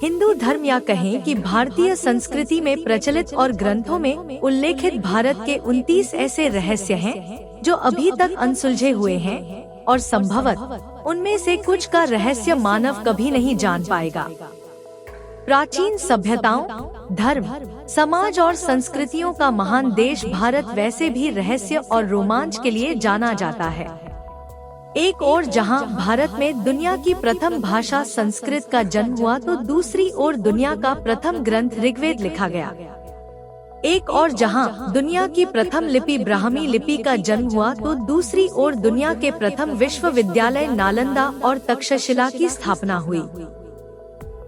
हिंदू धर्म या कहें कि भारतीय संस्कृति में प्रचलित और ग्रंथों में उल्लेखित भारत के 29 ऐसे रहस्य हैं जो अभी तक अनसुलझे हुए हैं और संभवत उनमें से कुछ का रहस्य मानव कभी नहीं जान पाएगा। प्राचीन सभ्यताओं, धर्म, समाज और संस्कृतियों का महान देश भारत वैसे भी रहस्य और रोमांच के लिए जाना जाता है। एक ओर जहां भारत में दुनिया की प्रथम भाषा संस्कृत का जन्म हुआ तो दूसरी ओर दुनिया का प्रथम ग्रंथ ऋग्वेद लिखा गया। एक और जहां दुनिया की प्रथम लिपि ब्राह्मी लिपि का जन्म हुआ तो दूसरी ओर दुनिया के प्रथम विश्वविद्यालय नालंदा और तक्षशिला की स्थापना हुई।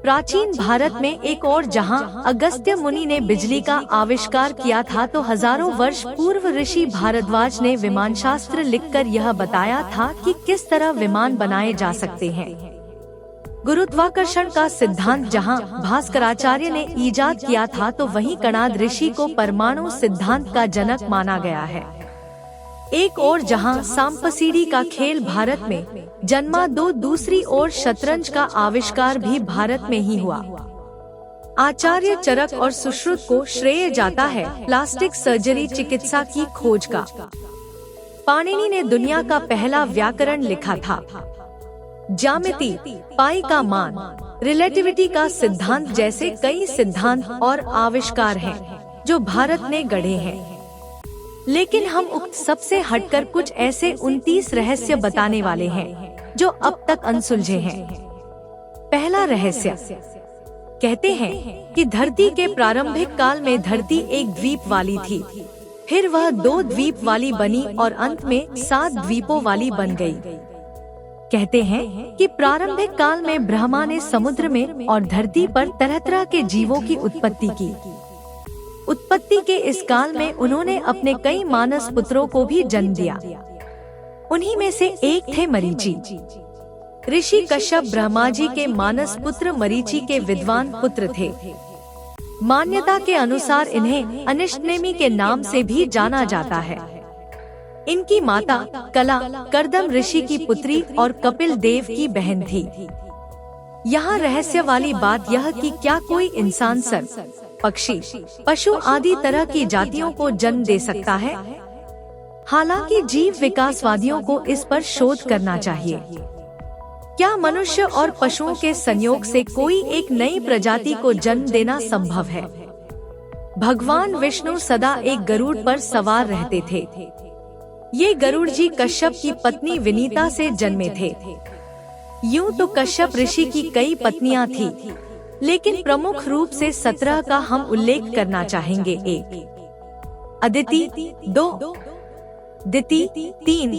प्राचीन भारत में एक और जहां अगस्त्य मुनि ने बिजली का आविष्कार किया था तो हजारों वर्ष पूर्व ऋषि भारद्वाज ने विमान शास्त्र लिखकर यह बताया था कि किस तरह विमान बनाए जा सकते हैं। गुरुत्वाकर्षण का सिद्धांत जहां भास्कराचार्य ने इजाद किया था तो वहीं कणाद ऋषि को परमाणु सिद्धांत का जनक माना गया है। एक और जहां सांपसीढ़ी का खेल भारत में जन्मा तो दूसरी ओर शतरंज का आविष्कार भी भारत में ही हुआ। आचार्य चरक और सुश्रुत को श्रेय जाता है प्लास्टिक सर्जरी चिकित्सा की खोज का। पाणिनि ने दुनिया का पहला व्याकरण लिखा था। ज्यामिति, पाई का मान, रिलेटिविटी का सिद्धांत जैसे कई सिद्धांत और आविष्कार हैं जो भारत ने गढ़े हैं। लेकिन हम उक्त सबसे हटकर कुछ ऐसे 29 रहस्य बताने वाले हैं जो अब तक अनसुलझे हैं। पहला रहस्य, कहते हैं कि धरती के प्रारंभिक काल में धरती एक द्वीप वाली थी, फिर वह 2 द्वीप वाली बनी और अंत में 7 द्वीपों वाली बन गई। कहते हैं कि प्रारंभिक काल में ब्रह्मा ने समुद्र में और धरती पर तरह तरह के जीवों की उत्पत्ति की। उत्पत्ति के इस काल में उन्होंने अपने कई मानस पुत्रों को भी जन्म दिया। उन्हीं में से एक थे मरीचि। ऋषि कश्यप ब्रह्मा जी के मानस पुत्र मरीचि के विद्वान पुत्र थे। मान्यता के अनुसार इन्हें अनिष्टनेमि के नाम से भी जाना जाता है। इनकी माता कला करदम ऋषि की पुत्री और कपिल देव की बहन थी। यहाँ रहस्य वाली बात यह कि क्या कोई इंसान सर्प, पक्षी, पशु आदि तरह की जातियों को जन्म दे सकता है? हालांकि जीव विकासवादियों को इस पर शोध करना चाहिए। क्या मनुष्य और पशुओं के संयोग से कोई एक नई प्रजाति को जन्म देना संभव है? भगवान विष्णु सदा एक गरुड़ पर सवार रहते थे। ये गरुड़ जी कश्यप की पत्नी विनीता से जन्मे थे। यूं तो कश्यप ऋषि की कई पत्नियां थी, लेकिन प्रमुख रूप से 17 का हम उल्लेख करना चाहेंगे। 1 अदिति, 2 दिति, 3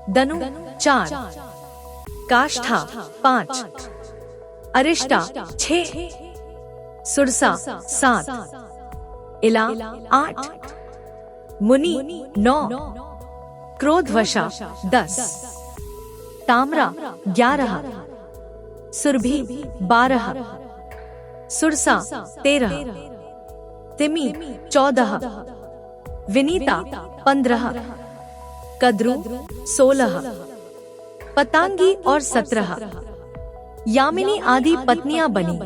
दनु, 4 काष्ठा, 5 अरिष्टा, 6 सुरसा, 7 इला, 8 मुनि, 9 क्रोधवशा, 10 ताम्रा, 11 सुरभि, 12 सुरसा, 13 तिमि, 14 विनीता, 15 कद्रु, 16 पतांगी और 17 यामिनी आदि पत्नियां बनी।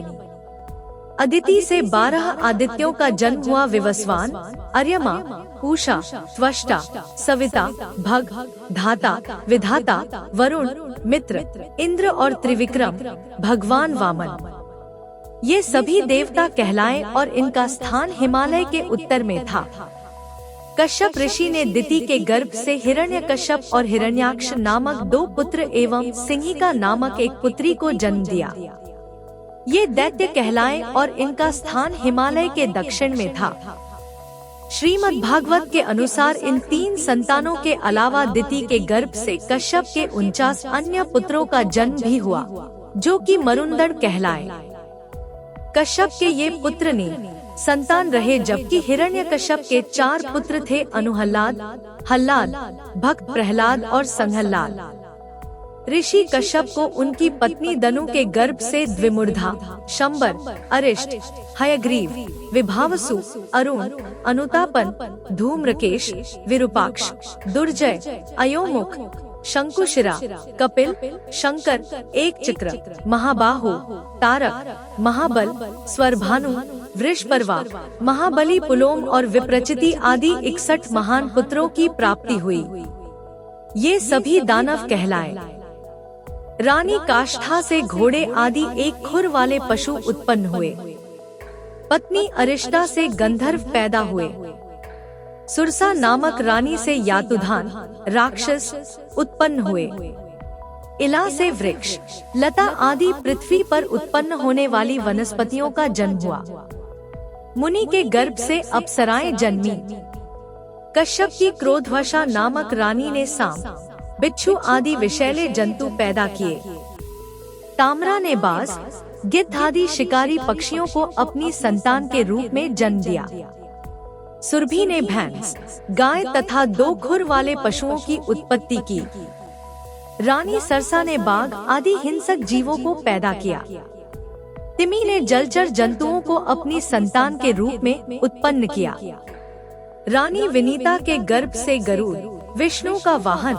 अदिति से 12 आदित्यों का जन्म हुआ। विवस्वान, अर्यमा, उषा, त्वष्टा, सविता, भग, धाता, विधाता, वरुण, मित्र, इंद्र और त्रिविक्रम, भगवान वामन। ये सभी देवता कहलाए और इनका स्थान हिमालय के उत्तर में था। कश्यप ऋषि ने दिति के गर्भ से हिरण्यकश्यप और हिरण्याक्ष नामक 2 पुत्र एवं सिंहिका नामक एक पुत्री को जन्म दिया। ये दैत्य कहलाए और इनका स्थान हिमालय के दक्षिण में था। श्रीमद् भागवत के अनुसार इन 3 संतानों के अलावा दिति के गर्भ से कश्यप के 49 अन्य पुत्रों का जन्म भी हुआ, जो कि मरुंदन कहलाए। कश्यप के ये पुत्र ने संतान रहे, जबकि हिरण्यकश्यप के 4 पुत्र थे, अनुहल्लाद, हल्लाद, भक्त प्रहलाद और संहल्लाद। ऋषि कश्यप को उनकी पत्नी दनु के गर्भ से द्विमुर्धा, शंबर, अरिष्ट, हयग्रीव, विभावसु, अरुण, अनुतापन, धूम्रकेश, विरूपाक्ष, दुर्जय, अयोमुख, शंकुशिरा, कपिल, शंकर, एक चक्र, महाबाहु, तारक, महाबल, स्वरभानु, वृषपर्वा, महाबली, पुलोम और विप्रचिति आदि 61 महान पुत्रों की प्राप्ति हुई। ये सभी दानव कहलाए। रानी काष्ठा से घोड़े आदि एक खुर वाले पशु उत्पन्न हुए। पत्नी अरिष्टा से गंधर्व पैदा हुए। सुरसा नामक रानी से यातुधान, राक्षस उत्पन्न हुए। इला से वृक्ष, लता आदि पृथ्वी पर उत्पन्न होने वाली वनस्पतियों का जन्म हुआ। मुनि के गर्भ से अप्सराएं जन्मी। कश्यप की क्रोधवशा नामक रानी ने सांप, बिच्छू आदि विषैले जंतु पैदा किए। ताम्रा ने बाज, गिद्ध आदि शिकारी पक्षियों को अपनी संतान के रूप में जन्म दिया। सुरभि ने भैंस, गाय तथा 2 खुर वाले पशुओं की उत्पत्ति की। रानी सरसा ने बाघ आदि हिंसक जीवों को पैदा किया। तिमी ने जलचर जंतुओं को अपनी संतान के रूप में उत्पन्न किया। रानी विनीता के गर्भ से गरुड़, विष्णु का वाहन,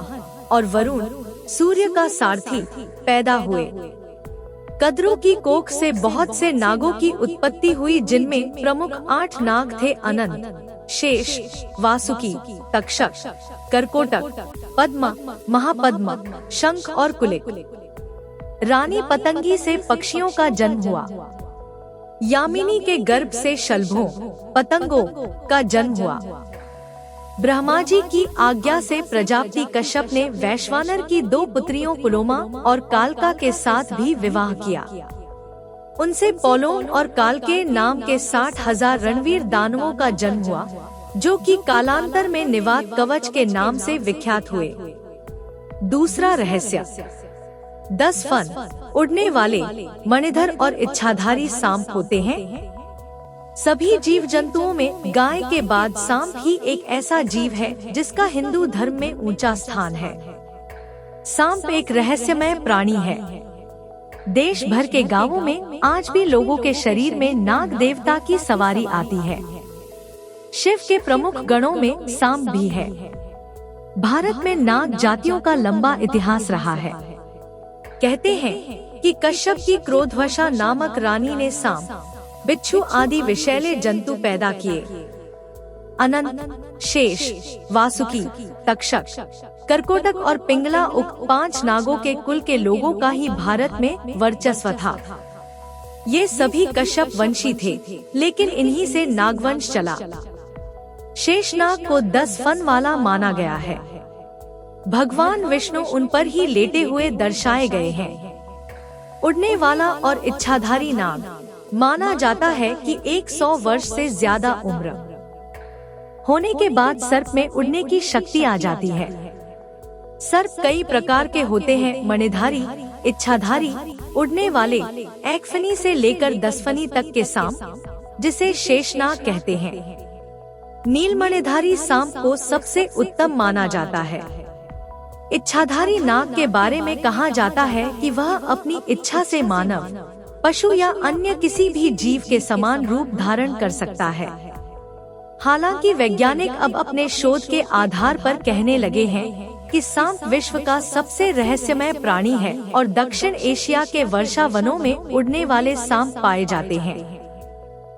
और वरुण, सूर्य का सारथी पैदा हुए। कद्रू की कोख से बहुत से नागों की उत्पत्ति हुई, जिनमें प्रमुख 8 नाग थे: अनंत, शेष, वासुकी, तक्षक, करकोटक, पद्म, महापद्म, शंख और कुलिक। रानी पतंगी से पक्षियों का जन्म हुआ। यामिनी के गर्भ से शलभों, पतंगों का जन्म हुआ। ब्रह्मा जी की आज्ञा से प्रजापति कश्यप ने वैश्वानर की 2 पुत्रियों पुलोमा और कालका के साथ भी विवाह किया। उनसे पौलोम और कालके नाम के 60,000 रणवीर दानवों का जन्म हुआ, जो कि कालांतर में निवात कवच के नाम से विख्यात हुए। दूसरा रहस्य, 10 फन उड़ने वाले मणिधर और इच्छाधारी सांप होते हैं। सभी जीव जंतुओं में गाय के बाद सांप ही एक ऐसा जीव है जिसका हिंदू धर्म में ऊंचा स्थान है। सांप एक रहस्यमय प्राणी है। देश भर के गांवों में आज भी लोगों के शरीर में नाग देवता की सवारी आती है। शिव के प्रमुख गणों में सांप भी है। भारत में नाग जातियों का लंबा इतिहास रहा है। कहते हैं कि कश्यप की क्रोधवशा नामक रानी ने सांप, बिच्छू आदि विषैले जंतु पैदा किए। अनंत, शेष, वासुकी, तक्षक, करकोटक और पिंगला उक्त 5 नागों के कुल के लोगों का ही भारत में वर्चस्व था। ये सभी कश्यप वंशी थे, लेकिन इन्हीं से नागवंश चला। शेषनाग को 10 फन वाला माना गया है। भगवान विष्णु उन पर ही लेटे हुए दर्शाए गए हैं। उड़ने वाला और इच्छाधारी नाग माना जाता है कि 100 वर्ष से ज्यादा उम्र होने के बाद सर्प में उड़ने की शक्ति आ जाती है। सर्प कई प्रकार के होते हैं: मणिधारी, इच्छाधारी, उड़ने वाले, एकफनी से लेकर 10 फनी तक के सांप, जिसे शेषनाग कहते हैं। नीलमणिधारी सांप को सबसे उत्तम माना जाता है। इच्छाधारी नाग के बारे में कहा जाता है कि वह अपनी इच्छा से मानव, पशु या अन्य किसी भी जीव के समान रूप धारण कर सकता है। हालांकि वैज्ञानिक अब अपने शोध के आधार पर कहने लगे हैं कि सांप विश्व का सबसे रहस्यमय प्राणी है और दक्षिण एशिया के वर्षा वनों में उड़ने वाले सांप पाए जाते हैं।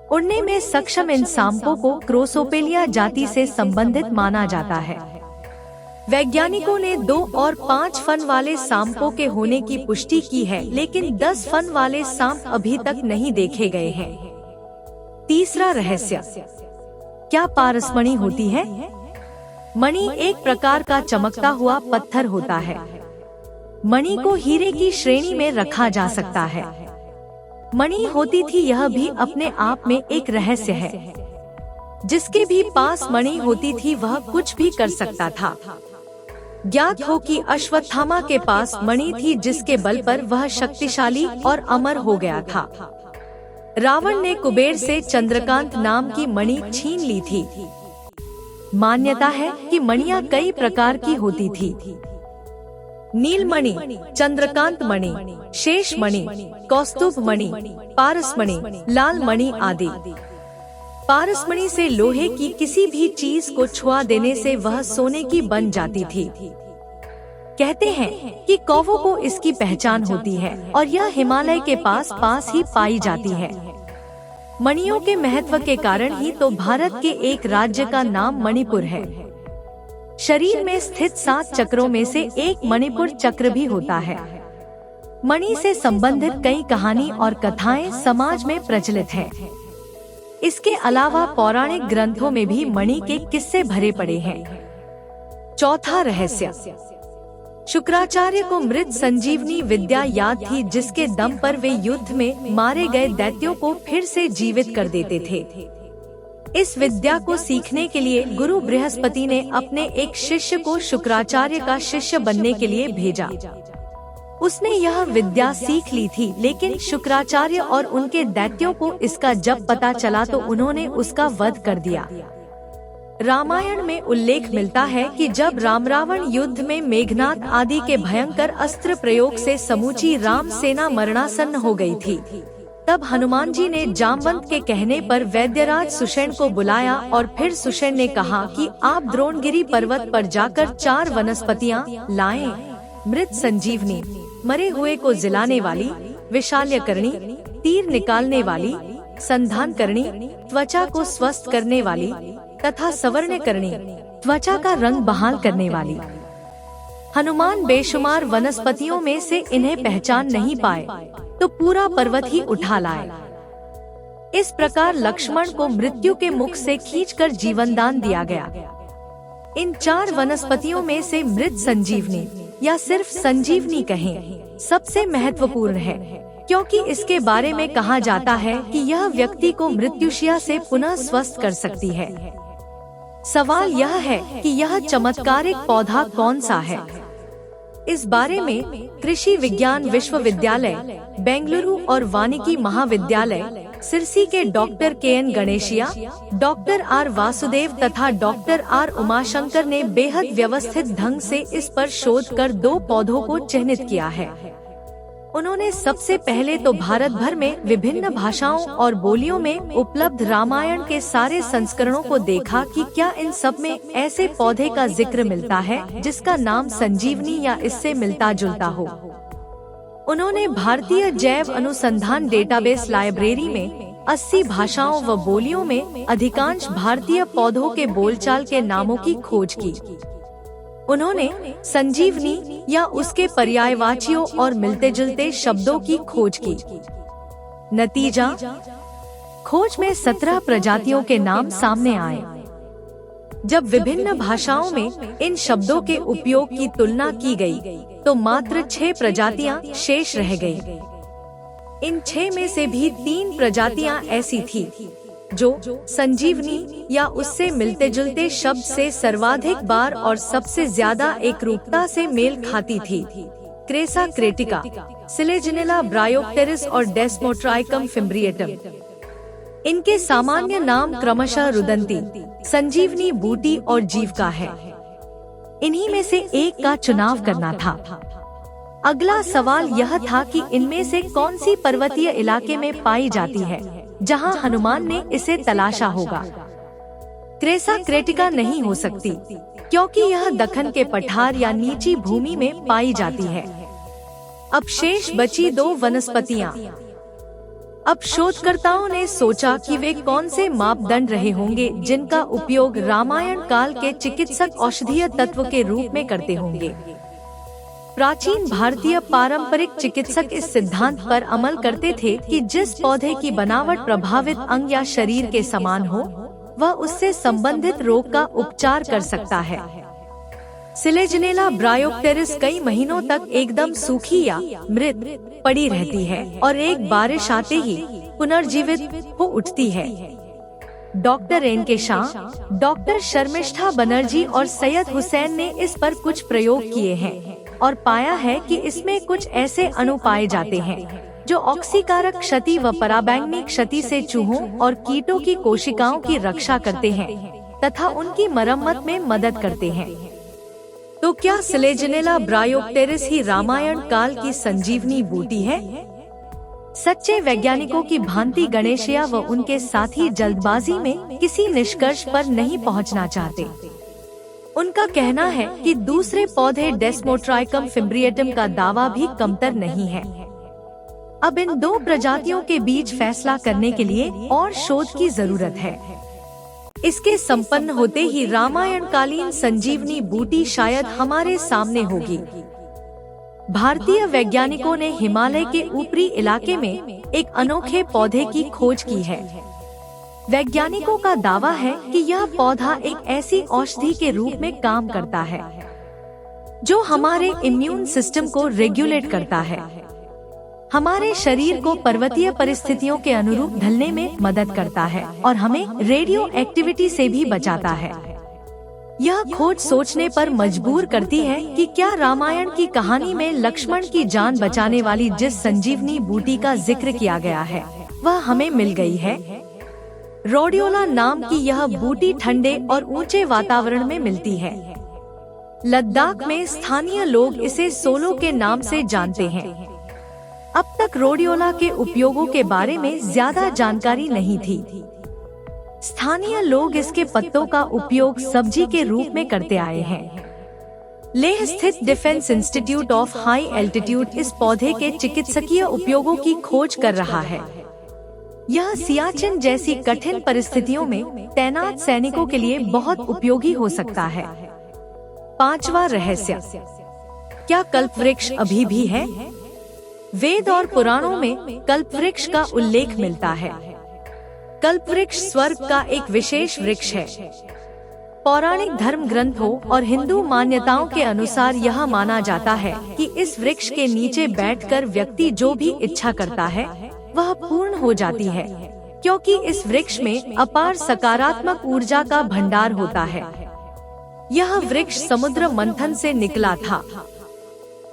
उड़ने में सक्षम इन सांपों को क्रोसोपेलिया जाति से संबंधित माना जाता है। वैज्ञानिकों ने 2 और 5 फन वाले सांपों के होने की पुष्टि की है, लेकिन 10 फन वाले सांप अभी तक नहीं देखे गए हैं। तीसरा रहस्य, क्या पारसमणि होती है? मणि एक प्रकार का चमकता हुआ पत्थर होता है। मणि को हीरे की श्रेणी में रखा जा सकता है। मणि होती थी, यह भी अपने आप में एक रहस्य है। जिसके भी पास मणि होती थी वह कुछ भी कर सकता था। ज्ञात हो कि अश्वत्थामा के पास मणि थी, जिसके बल पर वह शक्तिशाली और अमर हो गया था। रावण ने कुबेर से चंद्रकांत नाम की मणि छीन ली थी। मान्यता है कि मणियां कई प्रकार की होती थी: नीलमणि, चंद्रकांत मणि, शेष मणि, कौस्तुभ मणि, पारसमणि, लाल मणि आदि। पारसमणि से लोहे की किसी भी चीज को छुआ देने से वह सोने की बन जाती थी। कहते हैं कि कौवों को इसकी पहचान होती है और यह हिमालय के पास पास ही पाई जाती है। मणियों के महत्व के कारण ही तो भारत के एक राज्य का नाम मणिपुर है। शरीर में स्थित 7 चक्रों में से एक मणिपुर चक्र भी होता है। मणि से संबंधित कई कहानी और कथाएं समाज में प्रचलित हैं। इसके अलावा पौराणिक ग्रंथों में भी मणि के किस्से भरे पड़े हैं। चौथा रहस्य, शुक्राचार्य को मृत संजीवनी विद्या याद थी, जिसके दम पर वे युद्ध में मारे गए दैत्यों को फिर से जीवित कर देते थे। इस विद्या को सीखने के लिए गुरु बृहस्पति ने अपने एक शिष्य को शुक्राचार्य का शिष्य बनने के लिए भेजा। उसने यह विद्या सीख ली थी, लेकिन शुक्राचार्य और उनके दैत्यों को इसका जब पता चला तो उन्होंने उसका वध कर दिया। रामायण में उल्लेख मिलता है कि जब राम रावण युद्ध में मेघनाद आदि के भयंकर अस्त्र प्रयोग से समूची राम सेना मरणासन्न हो गई थी, तब हनुमान जी ने जामवंत के कहने पर वैद्यराज सुषेण को बुलाया और फिर सुषेण ने कहा कि आप द्रोणगिरी पर्वत पर जाकर 4 वनस्पतियां लाएं, मृत संजीवनी, मरे हुए को जिलाने वाली, विशाल्यकर्णी, तीर निकालने वाली, संधानकर्णी, त्वचा को स्वस्थ करने वाली, तथा सवर्णकर्णी, त्वचा का रंग बहाल करने वाली। हनुमान बेशुमार वनस्पतियों में से इन्हें पहचान नहीं पाए तो पूरा पर्वत ही उठा लाए। इस प्रकार लक्ष्मण को मृत्यु के मुख से खींचकर जीवन दान दिया गया। इन 4 वनस्पतियों में से मृत संजीवनी या सिर्फ संजीवनी कहें सबसे महत्वपूर्ण है, क्योंकि इसके बारे में कहा जाता है कि यह व्यक्ति को मृत्युशैया से पुनः स्वस्थ कर सकती है। सवाल यह है कि यह चमत्कारिक पौधा कौन सा है? इस बारे में कृषि विज्ञान विश्वविद्यालय बेंगलुरु और वानिकी महाविद्यालय सिरसी के doctor KN Ganeshaiah, doctor R Vasudev तथा डॉक्टर R उमाशंकर ने बेहद व्यवस्थित ढंग से इस पर शोध कर 2 पौधों को चिन्हित किया है। उन्होंने सबसे पहले तो भारत भर में विभिन्न भाषाओं और बोलियों में उपलब्ध रामायण के सारे संस्करणों को देखा कि क्या इन सब में ऐसे पौधे का जिक्र मिलता है जिसका नाम संजीवनी या इससे मिलता जुलता हो। उन्होंने भारतीय जैव अनुसंधान डेटाबेस लाइब्रेरी में 80 भाषाओं व बोलियों में अधिकांश भारतीय पौधों के बोलचाल के नामों की खोज की। उन्होंने संजीवनी या उसके पर्यायवाचियों और मिलते जुलते शब्दों की खोज की। नतीजा, खोज में 17 प्रजातियों के नाम सामने आए। जब विभिन्न भाषाओं में इन शब्दों के उपयोग की तुलना की गई, तो मात्र 6 प्रजातियां शेष रह गई। इन 6 में से भी 3 प्रजातियां ऐसी थी जो संजीवनी या उससे मिलते जुलते शब्द से सर्वाधिक बार और सबसे ज्यादा एकरूपता से मेल खाती थी। क्रेसा क्रेटिका, सिलेजिनेला ब्रायोप्टेरिस और डेस्मोट्राइकम फिम्ब्रिएटम। इनके सामान्य नाम क्रमशः रुदंती, संजीवनी बूटी और जीविका है। इन्हीं में से एक का चुनाव करना था। अगला सवाल यह था कि इनमें से कौन सी पर्वतीय इलाके में पाई जाती है जहां हनुमान ने इसे तलाशा होगा। क्रेसा क्रेटिका नहीं हो सकती, क्योंकि यह दक्कन के पठार या नीची भूमि में पाई जाती है। अब शेष बची 2 वनस्पतियां। अब शोधकर्ताओं ने सोचा कि वे कौन से मापदंड रहे होंगे जिनका उपयोग रामायण काल के चिकित्सक औषधीय तत्व के रूप में करते होंगे। प्राचीन भारतीय पारंपरिक चिकित्सक इस सिद्धांत पर अमल करते थे कि जिस पौधे की बनावट प्रभावित अंग या शरीर के समान हो, वह उससे संबंधित रोग का उपचार कर सकता है। सिलेजिनेला ब्रायोप्टेरिस कई महीनों तक एकदम सूखी या मृत पड़ी रहती है और एक बारिश आते ही पुनर्जीवित हो उठती है। Doctor N.K. Shah, doctor Sharmishtha Banerjee और सैयद हुसैन ने इस पर कुछ प्रयोग किए हैं और पाया है कि इसमें कुछ ऐसे अणु पाए जाते हैं जो ऑक्सीकारक क्षति व पराबैंगनी क्षति से चूहों और कीटों की कोशिकाओं की रक्षा करते हैं तथा उनकी मरम्मत में मदद करते हैं। तो क्या सिलेजिनेला ब्रायोप्टेरिस ही रामायण काल की संजीवनी बूटी है? सच्चे वैज्ञानिकों की भांति गणेशिया व उनके साथी जल्दबाजी में किसी निष्कर्ष पर नहीं पहुंचना चाहते। उनका कहना है कि दूसरे पौधे डेस्मोट्राइकम फिम्ब्रिएटम का दावा भी कमतर नहीं है। अब इन दो प्रजातियों के बीच फैसला करने के लिए और शोध की जरूरत है। इसके संपन्न होते ही रामायण कालीन संजीवनी बूटी शायद हमारे सामने होगी। भारतीय वैज्ञानिकों ने हिमालय के ऊपरी इलाके में एक अनोखे पौधे की खोज की है। वैज्ञानिकों का दावा है कि यह पौधा एक ऐसी औषधि के रूप में काम करता है जो हमारे इम्यून सिस्टम को रेगुलेट करता है, हमारे शरीर को पर्वतीय परिस्थितियों के अनुरूप ढलने में मदद करता है और हमें रेडियो एक्टिविटी से भी बचाता है। यह खोज सोचने पर मजबूर करती है कि क्या रामायण की कहानी में लक्ष्मण की जान बचाने वाली जिस संजीवनी बूटी का जिक्र किया गया है वह हमें मिल गई है। रोडियोला नाम की यह बूटी ठंडे और ऊंचे वातावरण में मिलती है। लद्दाख में स्थानीय लोग इसे सोलो के नाम से जानते हैं। अब तक रोडियोला के उपयोगों के बारे में ज्यादा जानकारी नहीं थी। स्थानीय लोग इसके पत्तों का उपयोग सब्जी के रूप में करते आए हैं। लेह स्थित defence institute of high altitude इस पौधे के चिकित्सकीय उपयोगों की खोज कर रहा है। यह सियाचिन जैसी कठिन परिस्थितियों में तैनात सैनिकों के लिए बहुत उपयोगी हो सकता है। पांचवा रहस्य, क्या कल्पवृक्ष अभी भी है? वेद और पुराणों में कल्पवृक्ष का उल्लेख मिलता है। कल्पवृक्ष स्वर्ग का एक विशेष वृक्ष है। पौराणिक धर्म ग्रंथों और हिंदू मान्यताओं के अनुसार यह माना जाता है कि इस वृक्ष के नीचे बैठकर व्यक्ति जो भी इच्छा करता है वह पूर्ण हो जाती है, क्योंकि इस वृक्ष में अपार सकारात्मक ऊर्जा का भंडार होता है। यह वृक्ष समुद्र मंथन से निकला था।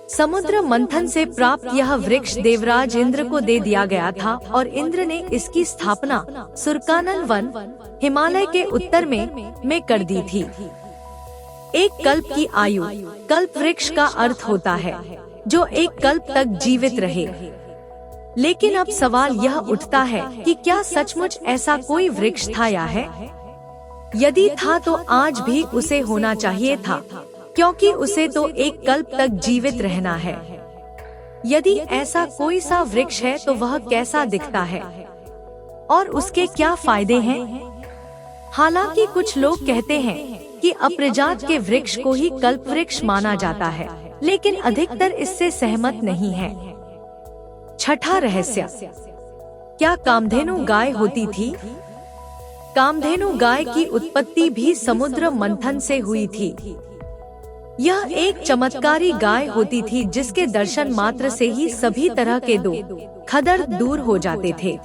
समुद्र मंथन से प्राप्त यह वृक्ष देवराज इंद्र को दे दिया गया था और इंद्र ने इसकी स्थापना सुरकानन वन हिमालय के उत्तर में कर दी थी। एक कल्प की आयु, कल्प वृक्ष का अर्थ होता है जो एक कल्प तक जीवित रहे। लेकिन अब सवाल यह उठता है कि क्या सचमुच ऐसा कोई वृक्ष था या है? यदि था तो आज भी उसे होना चाहिए था, क्योंकि उसे तो एक कल्प तक जीवित रहना है। यदि ऐसा कोई सा वृक्ष है तो वह कैसा दिखता है और उसके क्या फायदे हैं? हालांकि कुछ लोग कहते हैं कि अप्रजात के वृक्ष को ही कल्प वृक्ष माना जाता है, लेकिन अधिकतर इससे सहमत नहीं है। छठा रहस्य, क्या कामधेनु गाय होती थी? कामधेनु गाय की उत्पत्ति भी समुद्र मंथन से हुई थी। यह एक चमत्कारी गाय होती थी जिसके दर्शन मात्र से ही सभी तरह के खदर दूर हो जाते थे।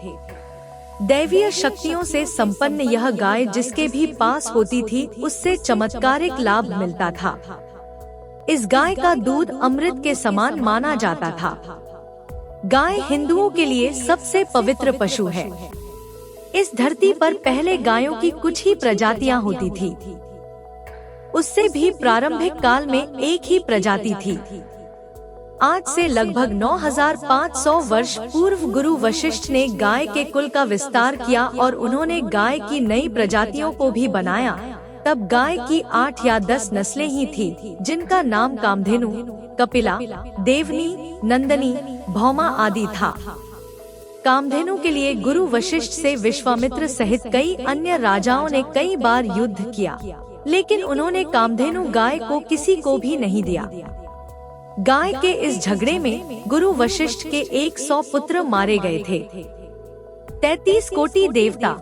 दैवीय शक्तियों से संपन्न यह गाय जिसके भी पास होती थी उससे चमत्कारिक लाभ मिलता था। इस गाय का दूध अमृत के समान माना जाता था। गाय हिंदुओं के लिए सबसे पवित्र पशु है। इस धरती पर पहले गायों की कुछ ही प्रजातियां होती थी। उससे भी प्रारंभिक काल में एक ही प्रजाति थी। आज से लगभग 9500 वर्ष पूर्व गुरु वशिष्ठ ने गाय के कुल का विस्तार किया और उन्होंने गाय की नई प्रजातियों को भी बनाया। तब गाय की 8 या 10 नस्लें ही थी, जिनका नाम कामधेनु, कपिला, देवनी, नंदनी, भौमा आदि था। कामधेनु के लिए गुरु वशिष्ठ से विश्वामित्र सहित कई अन्य राजाओं ने कई बार युद्ध किया, लेकिन उन्होंने कामधेनु गाय को किसी को भी नहीं दिया। गाय के इस झगड़े में गुरु वशिष्ठ के 100 पुत्र मारे गए थे। 33 कोटि देवता।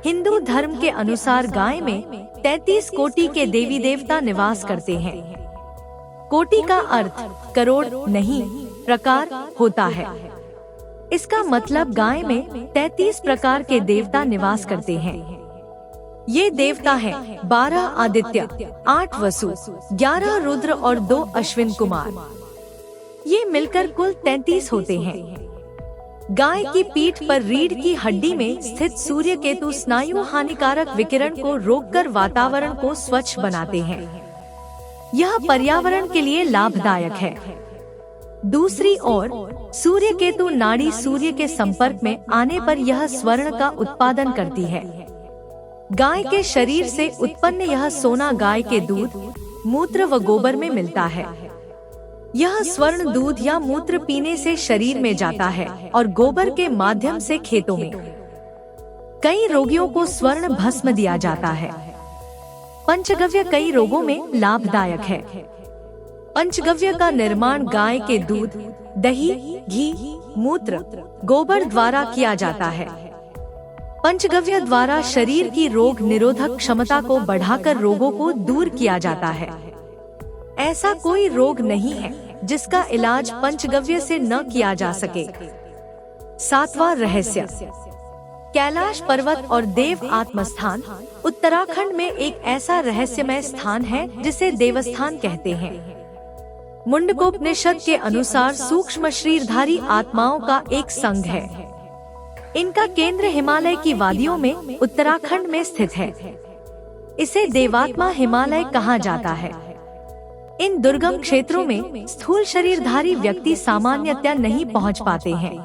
हिंदू धर्म के अनुसार गाय में 33 कोटि के देवी देवता निवास करते हैं। कोटि का अर्थ करोड़ नहीं, प्रकार होता है। इसका मतलब गाय में 33 प्रकार के देवता निवास करते हैं। ये देवता हैं 12 आदित्य, 8 वसु, 11 रुद्र और 2 अश्विन कुमार। ये मिलकर कुल 33 होते हैं। गाय की पीठ पर रीढ़ की हड्डी में स्थित सूर्य केतु स्नायु हानिकारक विकिरण को रोककर वातावरण को स्वच्छ बनाते हैं। यह पर्यावरण के लिए लाभदायक है। दूसरी ओर सूर्य केतु नाड़ी सूर्य के संपर्क में आने पर यह स्वर्ण का उत्पादन करती है। गाय के शरीर से उत्पन्न यह सोना गाय के दूध, मूत्र व गोबर में मिलता है। यह स्वर्ण दूध या मूत्र पीने से शरीर में जाता है और गोबर के माध्यम से खेतों में। कई रोगियों को स्वर्ण भस्म दिया जाता है। पंचगव्य कई रोगों में लाभदायक है। पंचगव्य का निर्माण गाय के दूध, दही, घी, मूत्र, गोबर द्वारा किया जाता है। पंचगव्य द्वारा शरीर की रोग निरोधक क्षमता को बढ़ाकर रोगों को दूर किया जाता है। ऐसा कोई रोग नहीं है जिसका इलाज पंचगव्य से न किया जा सके। 7वां रहस्य, कैलाश पर्वत और देव आत्मस्थान। उत्तराखंड में एक ऐसा रहस्यमय स्थान है जिसे देवस्थान कहते हैं। मुंडकोपनिषद के अनुसार सूक्ष्म शरीरधारी आत्माओं का एक संघ है। इनका केंद्र हिमालय की वादियों में उत्तराखंड में स्थित है। इसे देवात्मा हिमालय कहा जाता है। इन दुर्गम क्षेत्रों में स्थूल शरीरधारी व्यक्ति सामान्यतया नहीं पहुंच पाते हैं।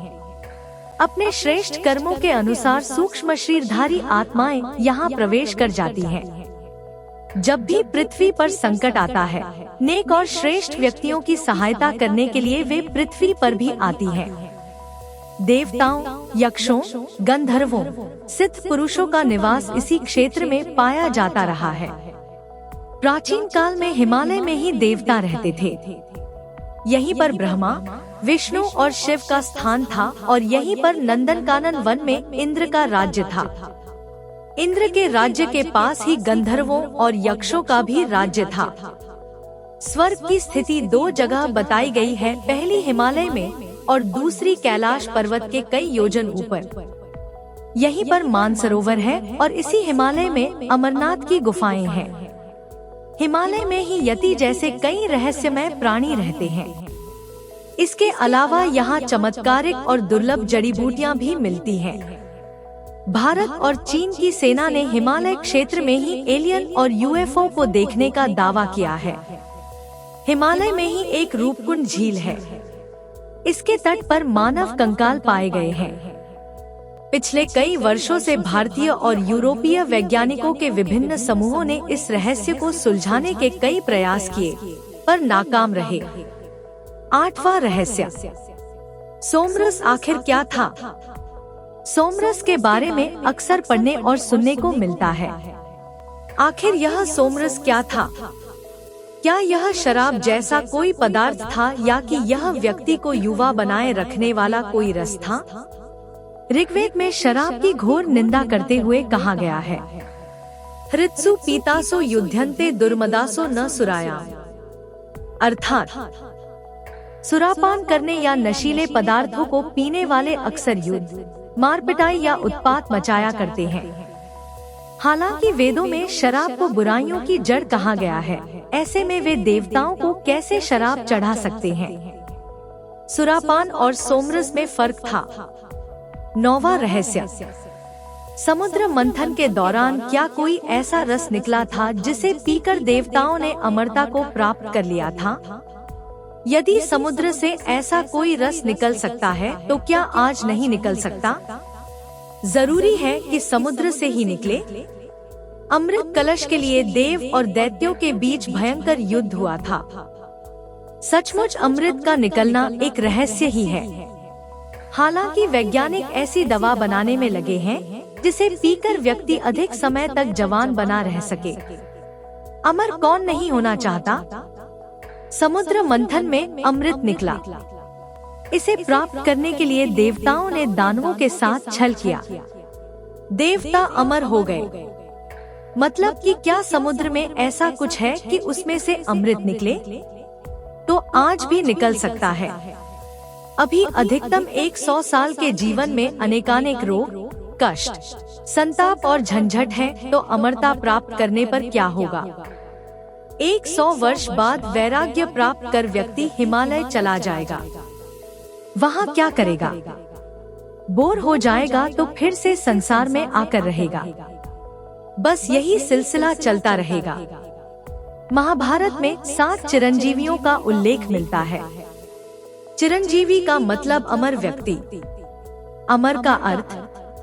अपने श्रेष्ठ कर्मों के अनुसार सूक्ष्म शरीरधारी आत्माएं यहाँ प्रवेश कर जाती हैं। जब भी पृथ्वी पर संकट आता है, नेक और श्रेष्ठ व्यक्तियों की सहायता करने के लिए वे पृथ्वी पर भी आती हैं। देवताओं, यक्षों, गंधर्वों, सिद्ध पुरुषों का निवास इसी क्षेत्र में पाया जाता रहा है। प्राचीन काल में हिमालय में ही देवता रहते थे। यहीं पर ब्रह्मा, विष्णु और शिव का स्थान था और यहीं पर नंदनकानन वन में इंद्र का राज्य था। इंद्र के राज्य के पास ही गंधर्वों और यक्षों का भी राज्य था। स्वर्ग की स्थिति 2 जगह बताई गई है, पहली हिमालय में और दूसरी कैलाश पर्वत के कई योजन ऊपर। यहीं पर मानसरोवर है और इसी हिमालय में अमरनाथ की गुफाएं हैं। हिमालय में ही यति जैसे कई रहस्यमय प्राणी रहते हैं। इसके अलावा यहाँ चमत्कारिक और दुर्लभ जड़ी बूटियाँ भी मिलती हैं। भारत और चीन की सेना ने हिमालय क्षेत्र में ही एलियन और यूएफओ को देखने का दावा किया है। हिमालय में ही एक रूपकुंड झील है। इसके तट पर मानव कंकाल पाए गए हैं। पिछले कई वर्षों से भारतीय और यूरोपीय वैज्ञानिकों के विभिन्न समूहों ने इस रहस्य को सुलझाने के कई प्रयास किए, पर नाकाम रहे। 8वां रहस्य, सोमरस आखिर क्या था? सोमरस के बारे में अक्सर पढ़ने और सुनने को मिलता है। आखिर यह सोमरस क्या था? क्या यह शराब जैसा कोई पदार्थ था या कि यह व्यक्ति को युवा बनाए रखने वाला कोई रस था? ऋग्वेद में शराब की घोर निंदा करते हुए कहा गया है, हृत्सु पीतासो युध्यन्ते दुर्मदासो न सुराया। अर्थात सुरापान करने या नशीले पदार्थों को पीने वाले अक्सर युद्ध, मारपिटाई या उत्पात मचाया करते हैं। हालांकि वेदों में शराब को बुराइयों की जड़ कहा गया है, ऐसे में वे देवताओं को कैसे शराब चढ़ा सकते हैं? सुरापान और सोमरस में फर्क था। 9वां रहस्य, समुद्र मंथन के दौरान क्या कोई ऐसा रस निकला था जिसे पीकर देवताओं ने अमरता को प्राप्त कर लिया था? यदि समुद्र से ऐसा कोई रस निकल सकता है तो क्या आज नहीं निकल सकता? जरूरी है कि समुद्र से ही निकले। अमृत कलश के लिए देव और दैत्यों के बीच भयंकर युद्ध हुआ था। सचमुच अमृत का निकलना एक रहस्य ही है। हालांकि वैज्ञानिक ऐसी दवा बनाने में लगे हैं जिसे पीकर व्यक्ति अधिक समय तक जवान बना रह सके। अमर कौन नहीं होना चाहता? समुद्र मंथन में अमृत निकला। इसे प्राप्त करने के लिए देवताओं ने दानवों के साथ छल किया। देवता अमर हो गए। मतलब कि क्या समुद्र में ऐसा कुछ है कि उसमें से अमृत निकले? तो आज भी निकल सकता है। अभी अधिकतम 100 साल के जीवन में अनेकानेक रोग, कष्ट, संताप और झंझट है, तो अमरता प्राप्त करने पर क्या होगा? 100 वर्ष बाद वैराग्य प्राप्त कर व्यक्ति हिमालय चला जाएगा। वहाँ क्या करेगा? बोर हो जाएगा तो फिर से संसार में आकर रहेगा। बस यही सिलसिला चलता रहेगा। महाभारत में 7 चिरंजीवियों का उल्लेख मिलता है। चिरंजीवी का मतलब अमर व्यक्ति। अमर का अर्थ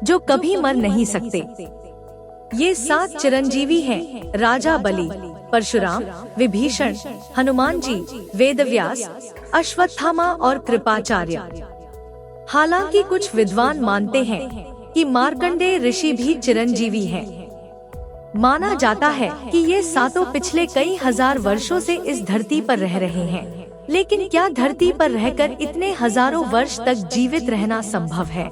जो कभी मर नहीं सकते। ये 7 चिरंजीवी हैं: राजा बलि, परशुराम, विभीषण, हनुमान जी, वेदव्यास, अश्वत्थामा और कृपाचार्य। हालांकि कुछ विद्वान मानते हैं कि मार्कंडेय ऋषि भी चिरंजीवी हैं। माना जाता है कि ये सातों पिछले कई हजार वर्षों से इस धरती पर रह रहे हैं, लेकिन क्या धरती पर रहकर इतने हजारों वर्ष तक जीवित रहना संभव है?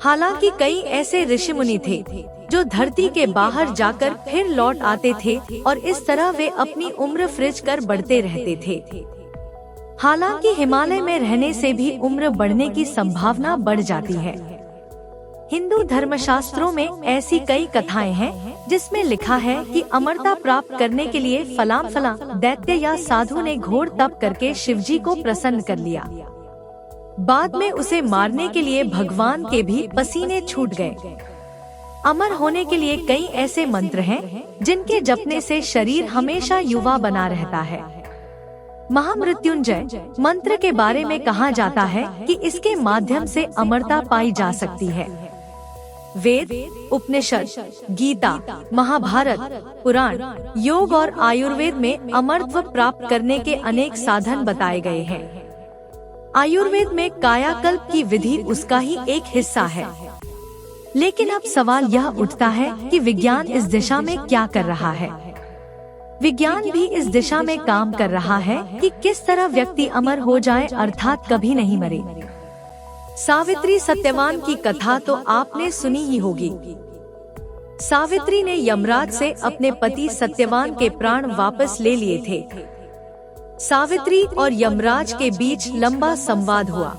हालांकि कई ऐसे ऋषि मुनि थे जो धरती के बाहर जाकर फिर लौट आते थे और इस तरह वे अपनी उम्र फ्रिज कर बढ़ते रहते थे। हालांकि हिमालय में रहने से भी उम्र बढ़ने की संभावना बढ़ जाती है। हिंदू धर्मशास्त्रों में ऐसी कई कथाएं हैं जिसमें लिखा है कि अमरता प्राप्त करने के लिए फलां दैत्य या साधु ने घोर तप करके शिवजी को प्रसन्न कर लिया। बाद में उसे मारने के लिए भगवान के भी पसीने छूट गए। अमर होने के लिए कई ऐसे मंत्र हैं जिनके जपने से शरीर हमेशा युवा बना रहता है। महामृत्युंजय मंत्र के बारे में कहा जाता है कि इसके माध्यम से अमरता पाई जा सकती है। वेद, उपनिषद, गीता, महाभारत, पुराण, योग और आयुर्वेद में अमरत्व प्राप्त करने के अनेक साधन बताए गए हैं। आयुर्वेद में कायाकल्प की विधि उसका ही एक हिस्सा है। लेकिन अब सवाल यह उठता है कि विज्ञान इस दिशा में क्या कर रहा है? विज्ञान भी इस दिशा में काम कर रहा है कि किस तरह व्यक्ति अमर हो जाए, अर्थात कभी नहीं मरे। सावित्री सत्यवान की कथा तो आपने सुनी ही होगी। सावित्री ने यमराज से अपने पति सत्यवान के प्राण वापस ले लिए थे। सावित्री और यमराज के बीच लंबा संवाद हुआ।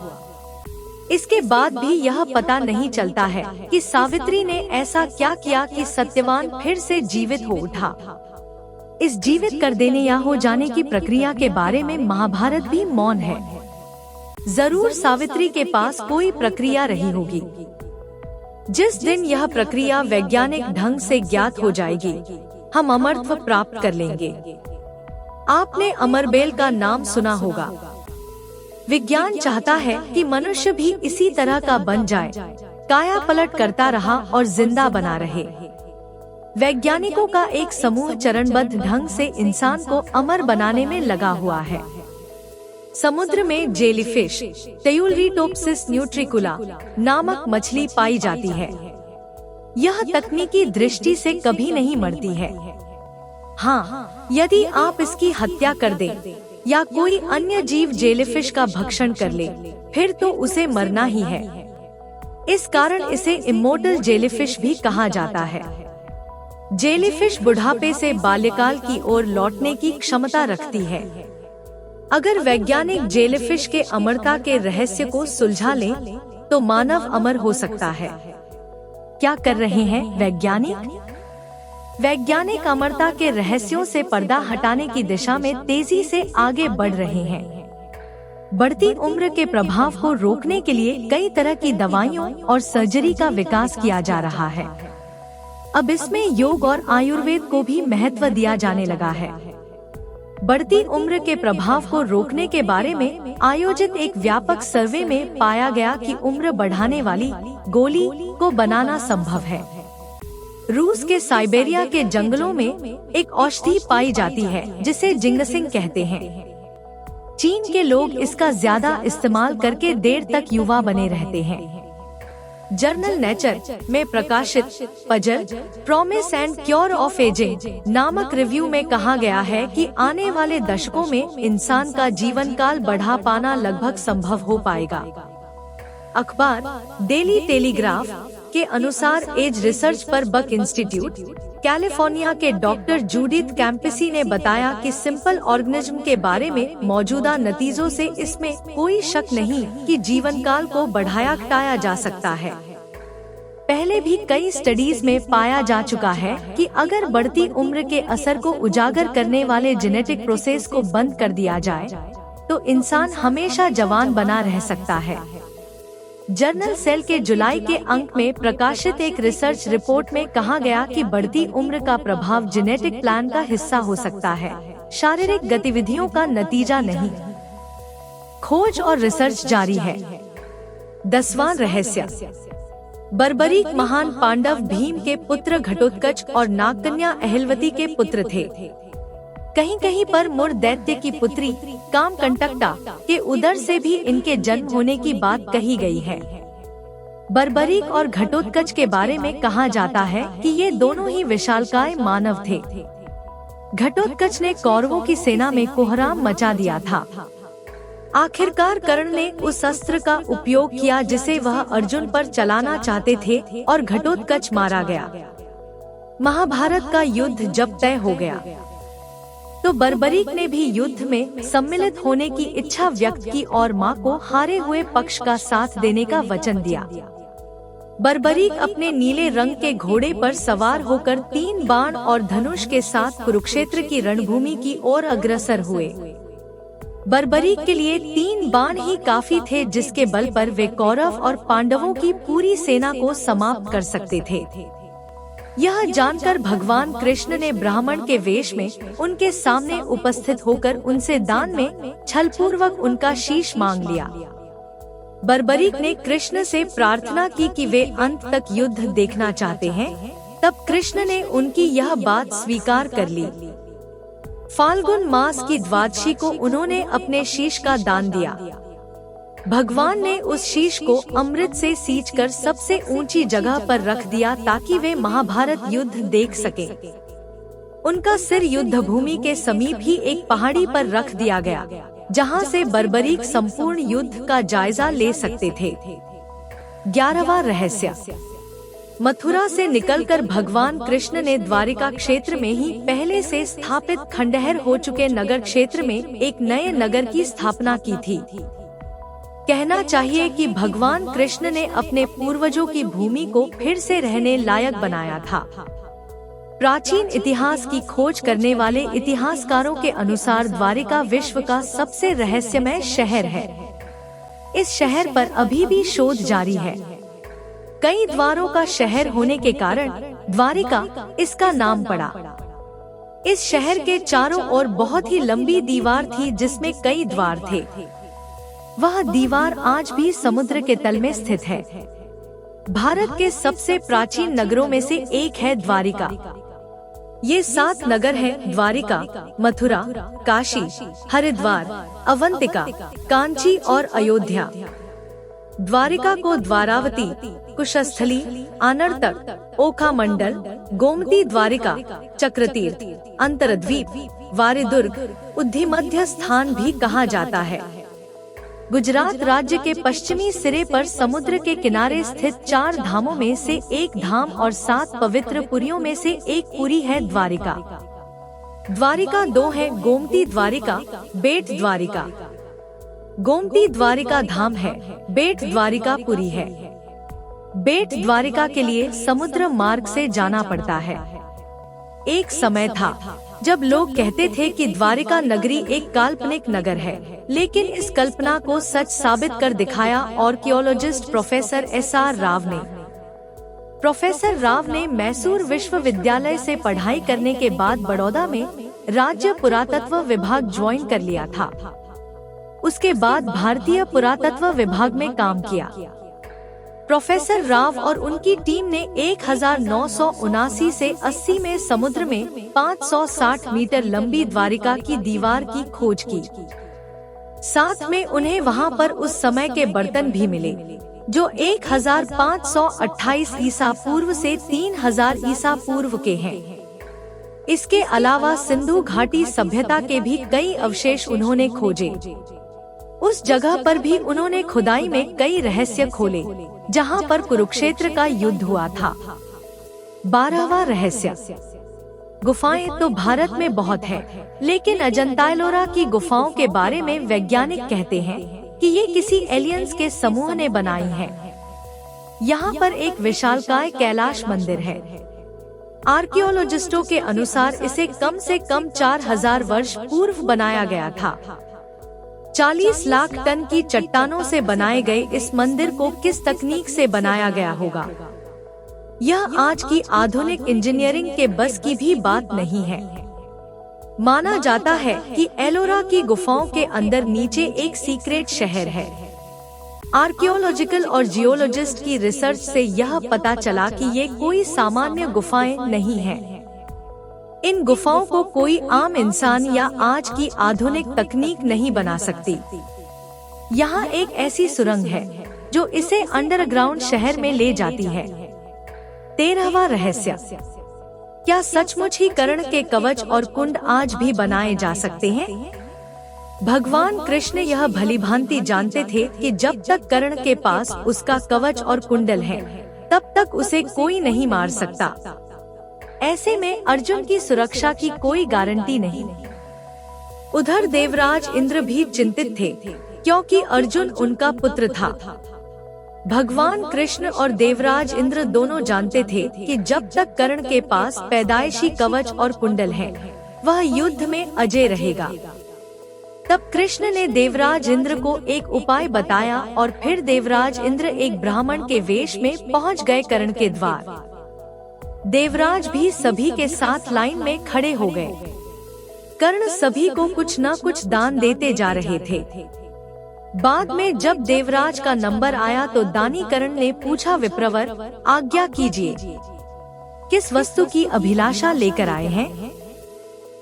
इसके बाद भी यह पता नहीं चलता है कि सावित्री ने ऐसा क्या किया कि सत्यवान फिर से जीवित हो उठा। इस जीवित कर देने या हो जाने की प्रक्रिया के बारे में महाभारत भी मौन है। जरूर सावित्री के पास कोई प्रक्रिया रही होगी। जिस दिन यह प्रक्रिया वैज्ञानिक ढंग से ज्ञात हो जाएगी, हम अमरत्व प्राप्त कर लेंगे। आपने अमरबेल का नाम सुना होगा। विज्ञान चाहता है कि मनुष्य भी इसी तरह का बन जाए, काया पलट करता रहा और जिंदा बना रहे। वैज्ञानिकों का एक समूह चरणबद्ध ढंग से इंसान को अमर बनाने में लगा हुआ है। समुद्र में जेलीफिश, टेयुलरीटोप्सिस न्यूट्रिकुला नामक मछली पाई जाती है। यह तकनीकी दृष्टि से कभी नहीं मरती है। हाँ, यदि आप इसकी हत्या कर दें या कोई अन्य जीव जेलीफिश का भक्षण कर ले, फिर तो उसे मरना ही है। इस कारण इसे इमोर्टल जेलीफिश भी कहा जाता है। जेलीफिश बुढ़ापे से बाल्यकाल की ओर लौटने की क्षमता रखती है। अगर वैज्ञानिक जेलीफिश के अमरता के रहस्य को सुलझा लें, तो मानव अमर हो सकता है। क्या कर रहे हैं वैज्ञानिक? वैज्ञानिक अमरता के रहस्यों से पर्दा हटाने की दिशा में तेजी से आगे बढ़ रहे हैं। बढ़ती उम्र के प्रभाव को रोकने के लिए कई तरह की दवाइयों और सर्जरी का विकास किया जा रहा है। अब इसमें योग और आयुर्वेद को भी महत्व दिया जाने लगा है। बढ़ती उम्र के प्रभाव को रोकने के बारे में आयोजित एक व्यापक सर्वे में पाया गया कि उम्र बढ़ाने वाली गोली को बनाना संभव है। रूस के साइबेरिया के जंगलों में एक औषधि पाई जाती है जिसे जिंगसिंग कहते हैं। चीन के लोग इसका ज्यादा इस्तेमाल करके देर तक युवा बने रहते हैं। जर्नल नेचर में प्रकाशित puzzle promise and cure of ageing नामक रिव्यू में कहा गया है कि आने वाले दशकों में इंसान का जीवन काल बढ़ा पाना लगभग संभव हो पाएगा। अखबार डेली टेलीग्राफ के अनुसार एज रिसर्च पर बक इंस्टीट्यूट कैलिफोर्निया के डॉक्टर जूडिथ कैंपसी ने बताया कि सिंपल ऑर्गेनिज्म के बारे में मौजूदा नतीजों से इसमें कोई शक नहीं कि जीवन काल को बढ़ाया घटाया जा सकता है। पहले भी कई स्टडीज में पाया जा चुका है कि अगर बढ़ती उम्र के असर को उजागर करने वाले जेनेटिक प्रोसेस को बंद कर दिया जाए, तो इंसान हमेशा जवान बना रह सकता है। जर्नल सेल के जुलाई के अंक में प्रकाशित एक रिसर्च रिपोर्ट में कहा गया कि बढ़ती उम्र का प्रभाव जेनेटिक प्लान का हिस्सा हो सकता है, शारीरिक गतिविधियों का नतीजा नहीं। खोज और रिसर्च जारी है। 10वां रहस्य, बर्बरीक महान पांडव भीम के पुत्र घटोत्कच और नागकन्या अहिलवती के पुत्र थे। कहीं कहीं पर मुर दैत्य की पुत्री कामकंटकटा के उदर से भी इनके जन्म होने की बात कही गई है। बर्बरीक और घटोत्कच के बारे में कहा जाता है कि ये दोनों ही विशालकाय मानव थे। घटोत्कच ने कौरवों की सेना में कोहराम मचा दिया था। आखिरकार कर्ण ने उस अस्त्र का उपयोग किया जिसे वह अर्जुन पर चलाना चाहते थे और घटोत्कच मारा गया। महाभारत का युद्ध जब तय हो गया तो बर्बरीक ने भी युद्ध में सम्मिलित होने की इच्छा व्यक्त की और मां को हारे हुए पक्ष का साथ देने का वचन दिया। बर्बरीक अपने नीले रंग के घोड़े पर सवार होकर 3 बाण और धनुष के साथ कुरुक्षेत्र की रणभूमि की ओर अग्रसर हुए। बर्बरीक के लिए 3 बाण ही काफी थे, जिसके बल पर वे कौरव और पांडवों की पूरी सेना को समाप्त कर सकते थे। यह जानकर भगवान कृष्ण ने ब्राह्मण के वेश में उनके सामने उपस्थित होकर उनसे दान में छलपूर्वक उनका शीश मांग लिया। बर्बरीक ने कृष्ण से प्रार्थना की कि वे अंत तक युद्ध देखना चाहते हैं। तब कृष्ण ने उनकी यह बात स्वीकार कर ली। फाल्गुन मास की द्वादशी को उन्होंने अपने शीश का दान दिया। भगवान ने उस शीश को अमृत से सींचकर सबसे ऊंची जगह पर रख दिया ताकि वे महाभारत युद्ध देख सके। उनका सिर युद्ध भूमि के समीप ही एक पहाड़ी पर रख दिया गया, जहां से बर्बरीक संपूर्ण युद्ध का जायजा ले सकते थे। 11वां रहस्य। मथुरा से निकलकर भगवान कृष्ण ने द्वारिका क्षेत्र में ही पहले से स्थापित खंडहर हो चुके नगर क्षेत्र में एक नए नगर की स्थापना की थी। कहना चाहिए कि भगवान कृष्ण ने अपने पूर्वजों की भूमि को फिर से रहने लायक बनाया था। प्राचीन इतिहास की खोज करने वाले इतिहासकारों के अनुसार द्वारिका विश्व का सबसे रहस्यमय शहर है। इस शहर पर अभी भी शोध जारी है। कई द्वारों का शहर होने के कारण द्वारिका इसका नाम पड़ा। इस शहर के चारों ओर बहुत ही लंबी दीवार थी जिसमें कई द्वार थे। वह दीवार आज भी समुद्र के तल में स्थित है। भारत के सबसे प्राचीन नगरों में से एक है द्वारिका। ये 7 नगर हैं: द्वारिका, मथुरा, काशी, हरिद्वार, अवंतिका, कांची और अयोध्या। द्वारिका को द्वारावती, कुशस्थली, आनर्तक, ओखा मंडल, गोमती द्वारिका, चक्रतीर्थ, अंतरद्वीप, वारिदुर्ग, उद्धिमध्य स्थान भी कहा जाता है। गुजरात राज्य के पश्चिमी सिरे पर समुद्र के किनारे स्थित 4 धामों में से एक धाम और 7 पवित्र पुरियों में से एक पुरी है द्वारिका। द्वारिका 2 है: गोमती द्वारिका, बेट द्वारिका। गोमती द्वारिका धाम है, बेट द्वारिका पुरी है। बेट द्वारिका के लिए समुद्र मार्ग से जाना पड़ता है। एक समय था जब लोग कहते थे कि द्वारिका नगरी एक काल्पनिक नगर है, लेकिन इस कल्पना को सच साबित कर दिखाया आर्कियोलॉजिस्ट प्रोफेसर SR राव ने। प्रोफेसर राव ने मैसूर विश्वविद्यालय से पढ़ाई करने के बाद बड़ौदा में राज्य पुरातत्व विभाग ज्वाइन कर लिया था। उसके बाद भारतीय पुरातत्व विभाग में काम किया। प्रोफेसर राव और उनकी टीम ने 1979 से 80 में समुद्र में 560 मीटर लंबी द्वारिका की दीवार की खोज की। साथ में उन्हें वहां पर उस समय के बर्तन भी मिले, जो 1528 ईसा पूर्व से 3000 ईसा पूर्व के हैं। इसके अलावा सिंधु घाटी सभ्यता के भी कई अवशेष उन्होंने खोजे। उस जगह पर भी उन्होंने खुदाई में कई रहस्य खोले, जहां पर कुरुक्षेत्र का युद्ध हुआ था। 12वां रहस्य। गुफाएं तो भारत में बहुत है, लेकिन अजंता एलोरा की गुफाओं के बारे में वैज्ञानिक कहते हैं कि ये किसी एलियंस के समूह ने बनाई हैं। यहाँ पर एक विशालकाय कैलाश मंदिर है। आर्कियोलॉजिस्टों के अनुसार इसे कम से कम 4000 वर्ष पूर्व बनाया गया था। 40 लाख टन की चट्टानों से बनाए गए इस मंदिर को किस तकनीक से बनाया गया होगा, यह आज की आधुनिक इंजीनियरिंग के बस की भी बात नहीं है। माना जाता है कि एलोरा की गुफाओं के अंदर नीचे एक सीक्रेट शहर है। आर्कियोलॉजिकल और जियोलॉजिस्ट की रिसर्च से यह पता चला कि ये कोई सामान्य गुफाएं नहीं हैं। इन गुफाओं को कोई आम इंसान या आज की आधुनिक तकनीक नहीं बना सकती। यहाँ एक ऐसी सुरंग है जो इसे अंडरग्राउंड शहर में ले जाती है। 13वां रहस्य, क्या सचमुच ही कर्ण के कवच और कुंड आज भी बनाए जा सकते हैं? भगवान कृष्ण यह भलीभांति जानते थे कि जब तक कर्ण के पास उसका कवच और कुंडल है, तब तक उसे कोई नहीं मार सकता। ऐसे में अर्जुन की सुरक्षा की कोई गारंटी नहीं। उधर देवराज इंद्र भी चिंतित थे, क्योंकि अर्जुन उनका पुत्र था। भगवान कृष्ण और देवराज इंद्र दोनों जानते थे कि जब तक कर्ण के पास पैदाइशी कवच और कुंडल है, वह युद्ध में अजय रहेगा। तब कृष्ण ने देवराज इंद्र को एक उपाय बताया और फिर देवराज इंद्र एक ब्राह्मण के वेश में पहुंच गए कर्ण के द्वार। देवराज भी सभी के साथ लाइन में खड़े हो गए। कर्ण सभी को कुछ न कुछ दान देते जा रहे थे। बाद में जब देवराज का नंबर आया तो दानी कर्ण ने पूछा, विप्रवर आज्ञा कीजिए, किस वस्तु की अभिलाषा लेकर आए हैं?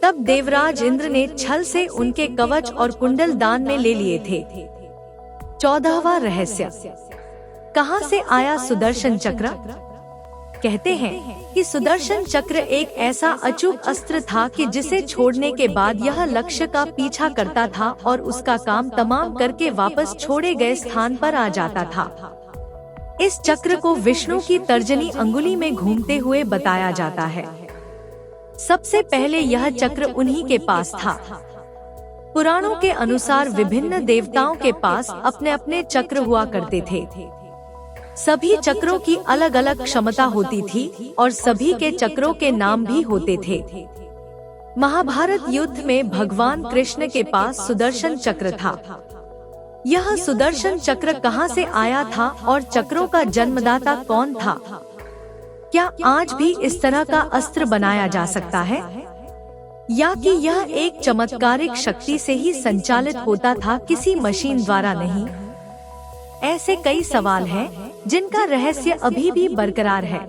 तब देवराज इंद्र ने छल से उनके कवच और कुंडल दान में ले लिए थे। 14वां रहस्य, कहां से आया सुदर्शन चक्र? कहते हैं कि सुदर्शन चक्र एक ऐसा अचूक अस्त्र था कि जिसे छोड़ने के बाद यह लक्ष्य का पीछा करता था और उसका काम तमाम करके वापस छोड़े गए स्थान पर आ जाता था। इस चक्र को विष्णु की तर्जनी अंगुली में घूमते हुए बताया जाता है। सबसे पहले यह चक्र उन्हीं के पास था। पुराणों के अनुसार विभिन्न देवताओं के पास अपने अपने चक्र हुआ करते थे। सभी चक्रों की अलग अलग क्षमता होती थी और सभी के चक्रों के नाम भी होते थे। महाभारत युद्ध में भगवान कृष्ण के पास सुदर्शन चक्र था। यह सुदर्शन चक्र कहां से आया था और चक्रों का जन्मदाता कौन था? क्या आज भी इस तरह का अस्त्र बनाया जा सकता है, या कि यह एक चमत्कारिक शक्ति से ही संचालित होता था, किसी मशीन द्वारा नहीं? ऐसे कई सवाल हैं जिनका रहस्य अभी भी बरकरार है।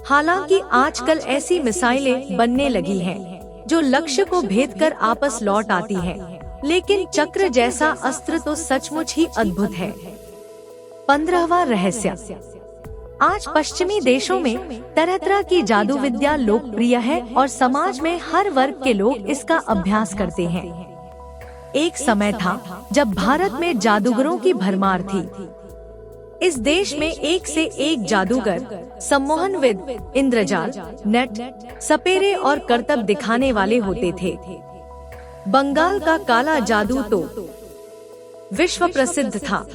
हालांकि आजकल ऐसी मिसाइलें बनने लगी हैं जो लक्ष्य को भेदकर आपस लौट आती हैं, लेकिन चक्र जैसा अस्त्र तो सचमुच ही अद्भुत है। 15वां रहस्य, आज पश्चिमी देशों में तरह तरह की जादू विद्या लोकप्रिय है और समाज में हर वर्ग के लोग इसका अभ्यास करते हैं। एक समय था जब भारत में जादूगरों की भरमार थी। इस देश में एक से एक जादूगर, सम्मोहनविद, इंद्रजाल, नेट, सपेरे और करतब दिखाने वाले होते थे। बंगाल का काला जादू तो विश्व प्रसिद्ध था।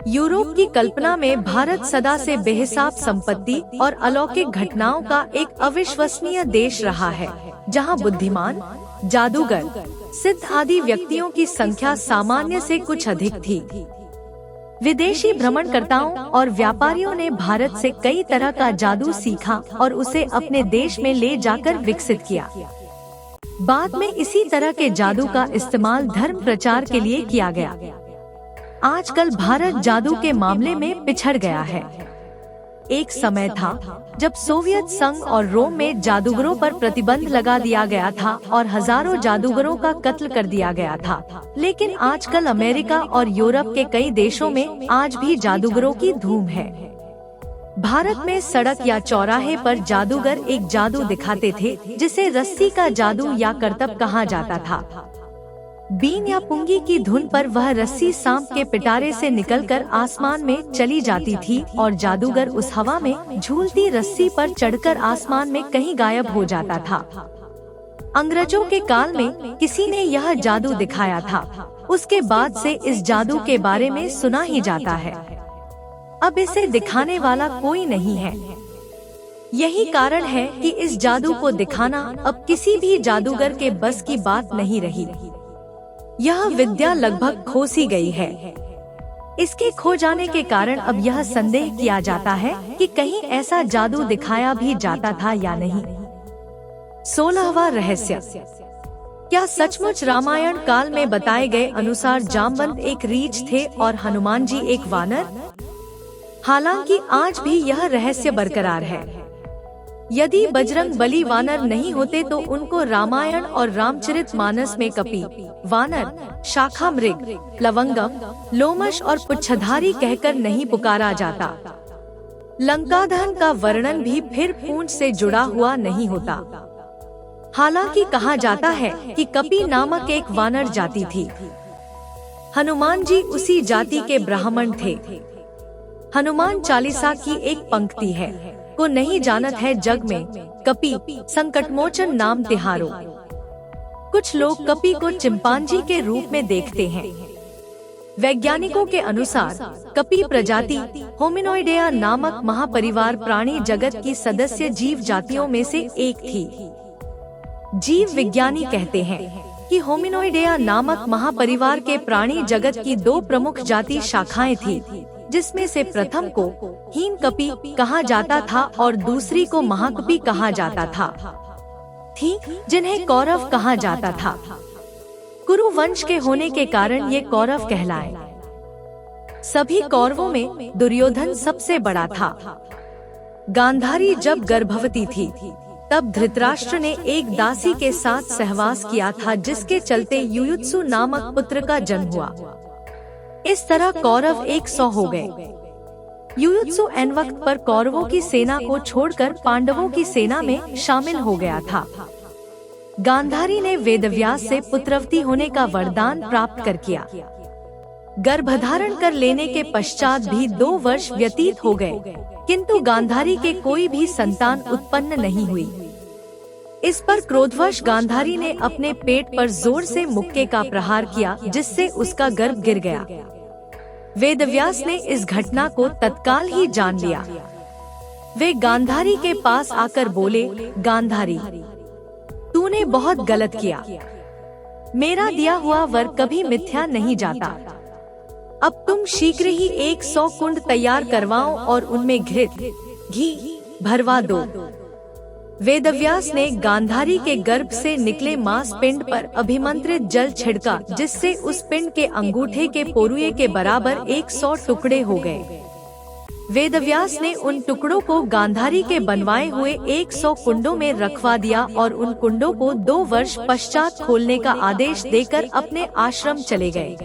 यूरोप की कल्पना में भारत सदा से बेहिसाब संपत्ति और अलौकिक घटनाओं का एक अविश्वसनीय देश रहा है, जहां बुद्धिमान, जादूगर, सिद्ध आदि व्यक्तियों की संख्या सामान्य से कुछ अधिक थी। विदेशी भ्रमणकर्ताओं और व्यापारियों ने भारत से कई तरह का जादू सीखा और उसे अपने देश में ले जाकर विकसित किया। बाद में इसी तरह के जादू का इस्तेमाल धर्म प्रचार के लिए किया गया। आजकल भारत जादू के मामले में पिछड़ गया है। एक समय था जब सोवियत संघ और रोम में जादूगरों पर प्रतिबंध लगा दिया गया था और हजारों जादूगरों का कत्ल कर दिया गया था। लेकिन आजकल अमेरिका और यूरोप के कई देशों में आज भी जादूगरों की धूम है। भारत में सड़क या चौराहे पर जादूगर एक जादू दिखाते थे जिसे रस्सी का जादू या करतब कहा जाता था। बीन या पुंगी की धुन पर वह रस्सी सांप के पिटारे से निकलकर आसमान में चली जाती थी और जादूगर उस हवा में झूलती रस्सी पर चढ़कर आसमान में कहीं गायब हो जाता था। अंग्रेजों के काल में किसी ने यह जादू दिखाया था। उसके बाद से इस जादू के बारे में सुना ही जाता है। अब इसे दिखाने वाला कोई नहीं है। यही कारण है कि इस जादू को दिखाना अब किसी भी जादूगर के बस की बात नहीं रही। यह विद्या लगभग खो सी गई है। इसके खो जाने के कारण अब यह संदेह किया जाता है कि कहीं ऐसा जादू दिखाया भी जाता था या नहीं। 16वां रहस्य, क्या सचमुच रामायण काल में बताए गए अनुसार जामवंत एक रीछ थे और हनुमान जी एक वानर? हालांकि आज भी यह रहस्य बरकरार है। यदि बजरंग बली वानर नहीं होते तो उनको रामायण और रामचरितमानस में कपि, वानर, शाखा मृग, लवंगम, लोमश और पुच्छधारी कहकर नहीं पुकारा जाता। लंकादहन का वर्णन भी फिर पूंछ से जुड़ा हुआ नहीं होता। हालांकि कहा जाता है कि कपि नामक एक वानर जाति थी। हनुमान जी उसी जाति के ब्राह्मण थे। हनुमान चालीसा की एक पंक्ति है, को नहीं जानत है जग में, कपि संकटमोचन नाम तिहारो। कुछ लोग कपि को चिंपांजी के रूप में देखते हैं। वैज्ञानिकों के अनुसार कपि प्रजाति होमिनोइडेआ नामक महापरिवार प्राणी जगत की सदस्य जीव जातियों में से एक थी। जीव विज्ञानी कहते हैं कि होमिनोइडेआ नामक महापरिवार के प्राणी जगत की दो प्रमुख जाति शाखाएं थी, जिसमें से प्रथम को हीनकपि कहा जाता था और दूसरी को महाकपि कहा जाता था, जिन्हें कौरव कहा जाता था। कुरु वंश के होने के कारण ये कौरव कहलाए। सभी कौरवों में दुर्योधन सबसे बड़ा था। गांधारी जब गर्भवती थी तब धृतराष्ट्र ने एक दासी के साथ सहवास किया था, जिसके चलते युयुत्सु नामक पुत्र का जन्म हुआ। इस तरह कौरव 100 हो गए। युयुत्सु एन वक्त पर कौरवों की सेना को छोड़कर पांडवों की सेना में शामिल हो गया था। गांधारी ने वेदव्यास से पुत्रवती होने का वरदान प्राप्त कर किया। गर्भधारण कर लेने के पश्चात भी 2 वर्ष व्यतीत हो गए, किंतु गांधारी के कोई भी संतान उत्पन्न नहीं हुई। इस पर क्रोधवश गांधारी ने अपने पेट पर जोर से मुक्के का प्रहार किया, जिससे उसका गर्भ गिर गया। वेदव्यास ने इस घटना को तत्काल ही जान लिया। वे गांधारी के पास आकर बोले, गांधारी, तूने बहुत गलत किया। मेरा दिया हुआ वर कभी मिथ्या नहीं जाता। अब तुम शीघ्र ही 100 कुंड तैयार करवाओ और उनमें घी भरवा दो। वेदव्यास ने गांधारी के गर्भ से निकले मांस पिंड पर अभिमंत्रित जल छिड़का, जिससे उस पिंड के अंगूठे के पोरुए के बराबर 100 टुकड़े हो गए। वेदव्यास ने उन टुकड़ों को गांधारी के बनवाए हुए 100 कुंडों में रखवा दिया और उन कुंडों को 2 वर्ष पश्चात खोलने का आदेश देकर अपने आश्रम चले गए।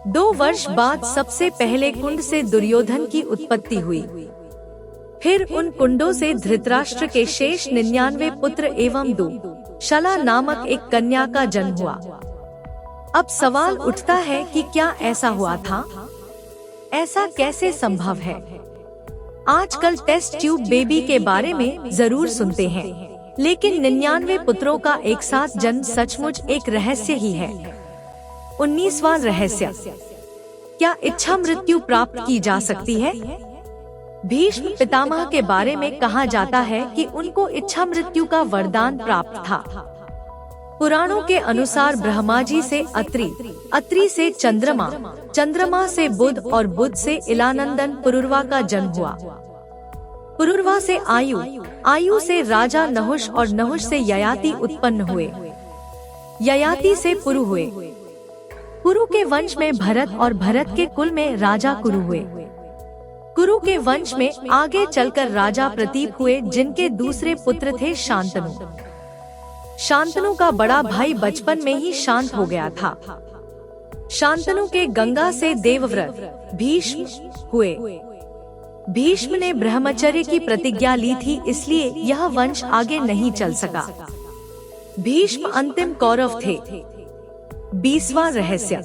2 वर्ष बाद सबसे पहले कुंड से दुर्योधन की उत्पत्ति हुई। फिर उन कुंडों से धृतराष्ट्र के शेष 99 पुत्र एवं शला नामक एक कन्या का जन्म हुआ। अब सवाल उठता है कि क्या ऐसा हुआ था? ऐसा कैसे संभव है? आजकल टेस्ट ट्यूब बेबी के बारे में जरूर सुनते हैं, लेकिन 99 पुत्रों का एक साथ जन्म सचमुच एक रहस्य ही है। 19वां रहस्य, क्या इच्छा मृत्यु प्राप्त की जा सकती है? भीष्म पितामह के बारे में कहा जाता है कि उनको इच्छा मृत्यु का वरदान प्राप्त था। पुराणों के अनुसार ब्रह्मा जी से अत्रि, अत्रि से चंद्रमा, चंद्रमा से बुध और बुध से इलानंदन पुरुरवा का जन्म हुआ। पुरुरवा से आयु, आयु से राजा नहुष और नहुष से ययाति उत्पन्न हुए। ययाति से पुरु हुए। कुरु के वंश में भरत और भरत के कुल में राजा कुरु हुए। कुरु के वंश में आगे चलकर राजा प्रतीप हुए, जिनके दूसरे पुत्र थे शांतनु। शांतनु का बड़ा भाई बचपन में ही शांत हो गया था। शांतनु के गंगा से देवव्रत भीष्म हुए। भीष्म ने ब्रह्मचर्य की प्रतिज्ञा ली थी, इसलिए यह वंश आगे नहीं चल सका। भीष्म अंतिम कौरव थे। 20वां रहस्य,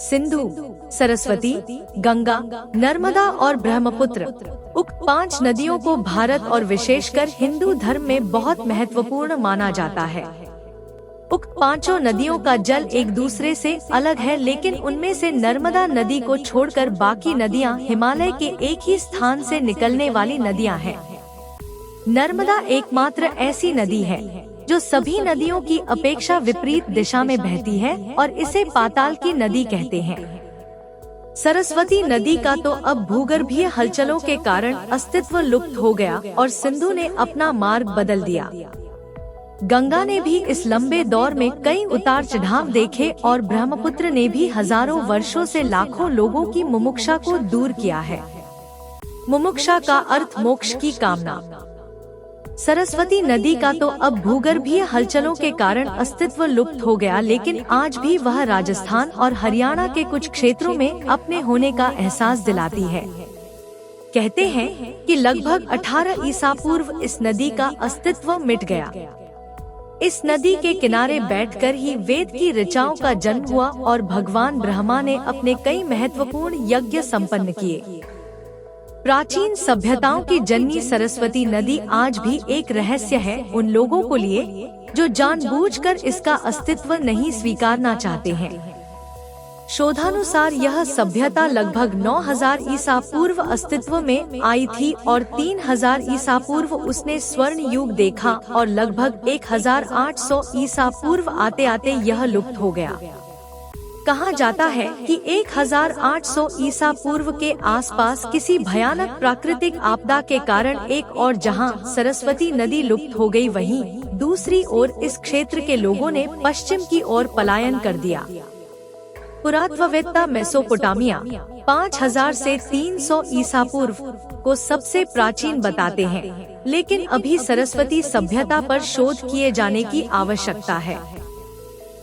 सिंधु, सरस्वती, गंगा, नर्मदा और ब्रह्मपुत्र, उक्त 5 नदियों को भारत और विशेषकर हिंदू धर्म में बहुत महत्वपूर्ण माना जाता है। उक्त 5 नदियों का जल एक दूसरे से अलग है, लेकिन उनमें से नर्मदा नदी को छोड़कर बाकी नदियां हिमालय के एक ही स्थान से निकलने वाली नदियां हैं। नर्मदा एकमात्र ऐसी नदी है जो सभी नदियों की अपेक्षा विपरीत दिशा में बहती है और इसे पाताल की नदी कहते हैं। सरस्वती नदी का तो अब भूगर्भीय हलचलों के कारण अस्तित्व लुप्त हो गया और सिंधु ने अपना मार्ग बदल दिया। गंगा ने भी इस लंबे दौर में कई उतार चढ़ाव देखे और ब्रह्मपुत्र ने भी हजारों वर्षों से लाखों लोगों की मुमुक्षा को दूर किया है। मुमुक्षा का अर्थ मोक्ष की कामना। सरस्वती नदी का तो अब भूगर्भीय हलचलों के कारण अस्तित्व लुप्त हो गया, लेकिन आज भी वह राजस्थान और हरियाणा के कुछ क्षेत्रों में अपने होने का एहसास दिलाती है। कहते हैं कि लगभग 18 ईसा पूर्व इस नदी का अस्तित्व मिट गया। इस नदी के किनारे बैठकर ही वेद की ऋचाओं का जन्म हुआ और भगवान ब्रह्मा ने अपने कई महत्वपूर्ण यज्ञ संपन्न किए। प्राचीन सभ्यताओं की जननी सरस्वती नदी आज भी एक रहस्य है उन लोगों को लिए जो जानबूझकर इसका अस्तित्व नहीं स्वीकारना चाहते हैं। शोधानुसार यह सभ्यता लगभग 9000 ईसा पूर्व अस्तित्व में आई थी और 3000 ईसा पूर्व उसने स्वर्ण युग देखा और लगभग 1800 ईसा पूर्व आते आते यह लुप्त हो गया। कहा जाता है कि 1800 ईसा पूर्व के आसपास किसी भयानक प्राकृतिक आपदा के कारण एक और जहां सरस्वती नदी लुप्त हो गई, वहीं दूसरी ओर इस क्षेत्र के लोगों ने पश्चिम की ओर पलायन कर दिया। पुरातत्ववेत्ता मेसोपोटामिया 5000 से 300 ईसा पूर्व को सबसे प्राचीन बताते हैं, लेकिन अभी सरस्वती सभ्यता पर शोध किए जाने की आवश्यकता है।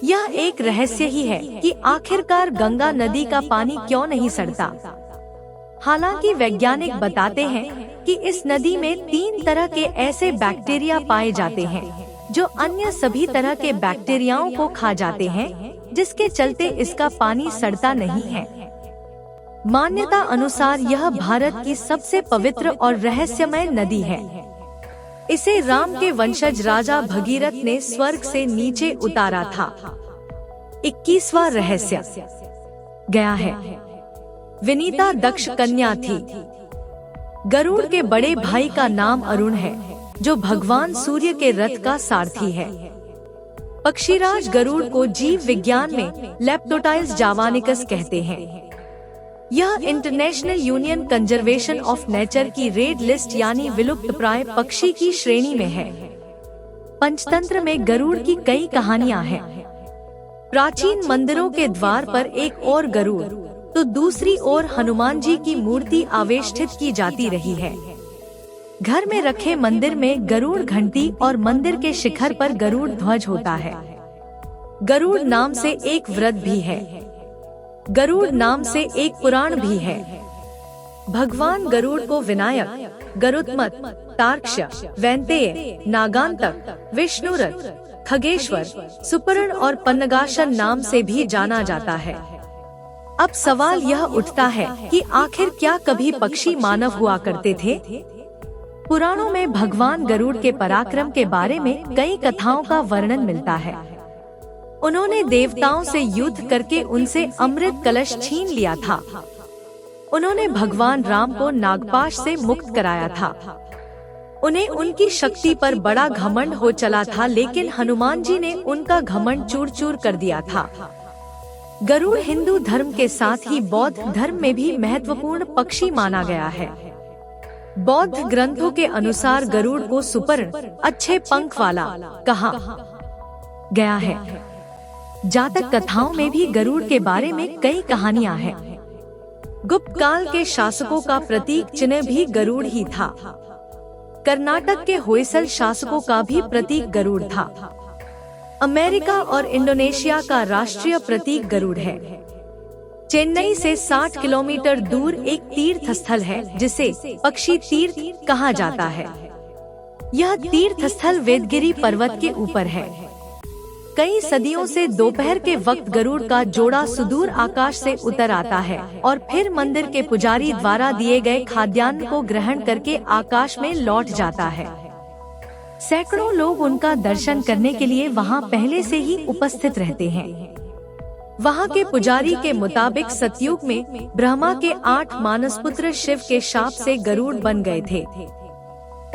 यह एक रहस्य ही है कि आखिरकार गंगा नदी का पानी क्यों नहीं सड़ता। हालांकि वैज्ञानिक बताते हैं कि इस नदी में 3 तरह के ऐसे बैक्टीरिया पाए जाते हैं जो अन्य सभी तरह के बैक्टीरियाओं को खा जाते हैं, जिसके चलते इसका पानी सड़ता नहीं है। मान्यता अनुसार यह भारत की सबसे पवित्र और रहस्यमय नदी है। इसे राम के वंशज राजा भगीरथ ने स्वर्ग से नीचे उतारा था। 21वां रहस्य गया है। विनीता दक्ष कन्या थी। गरुड़ के बड़े भाई का नाम अरुण है, जो भगवान सूर्य के रथ का सारथी है। पक्षीराज गरुड़ को जीव विज्ञान में लेप्टोटाइल्स जावानिकस कहते हैं। यह international union conservation of nature की रेड लिस्ट यानी विलुप्त प्राय पक्षी की श्रेणी में है। पंचतंत्र में गरुड़ की कई कहानियां हैं। प्राचीन मंदिरों के द्वार पर एक और गरुड़ तो दूसरी ओर हनुमान जी की मूर्ति आवेष्टित की जाती रही है। घर में रखे मंदिर में गरुड़ घंटी और मंदिर के शिखर पर गरुड़ ध्वज होता है। गरुड़ नाम से एक व्रत भी है। गरुड़ नाम से एक पुराण भी है। भगवान गरुड़ को विनायक, गरुत्मत, तार्क्ष, वैंतेय, नागांतक, विष्णुरथ, खगेश्वर, सुपर्ण और पन्नगाशन नाम से भी जाना जाता है। अब सवाल यह उठता है कि आखिर क्या कभी पक्षी मानव हुआ करते थे? पुराणों में भगवान गरुड़ के पराक्रम के बारे में कई कथाओं का वर्णन मिलता है। उन्होंने देवताओं से युद्ध करके उनसे अमृत कलश छीन लिया था। उन्होंने भगवान राम को नागपाश से मुक्त कराया था। उन्हें उनकी शक्ति पर बड़ा घमंड हो चला था, लेकिन हनुमान जी ने उनका घमंड चूर चूर कर दिया था। गरुड़ हिंदू धर्म के साथ ही बौद्ध धर्म में भी महत्वपूर्ण पक्षी माना गया है। बौद्ध ग्रंथों के अनुसार गरुड़ को सुपर्ण, अच्छे पंख वाला कहा गया है। जातक कथाओं में भी गरुड़ के बारे में कई कहानियां हैं। गुप्त काल के शासकों का प्रतीक चिन्ह भी गरुड़ ही था। कर्नाटक के होयसल शासकों का भी प्रतीक गरुड़ था। अमेरिका और इंडोनेशिया का राष्ट्रीय प्रतीक गरुड़ है। चेन्नई से 60 किलोमीटर दूर एक तीर्थ स्थल है जिसे पक्षी तीर्थ कहा जाता है। यह तीर्थ स्थल वेदगिरी पर्वत के ऊपर है। कई सदियों से दोपहर के वक्त गरुड़ का जोड़ा सुदूर आकाश से उतर आता है और फिर मंदिर के पुजारी द्वारा दिए गए खाद्यान्न को ग्रहण करके आकाश में लौट जाता है। सैकड़ों लोग उनका दर्शन करने के लिए वहां पहले से ही उपस्थित रहते हैं। वहां के पुजारी के मुताबिक सतयुग में ब्रह्मा के 8 मानसपुत्र शिव के शाप से गरुड़ बन गए थे।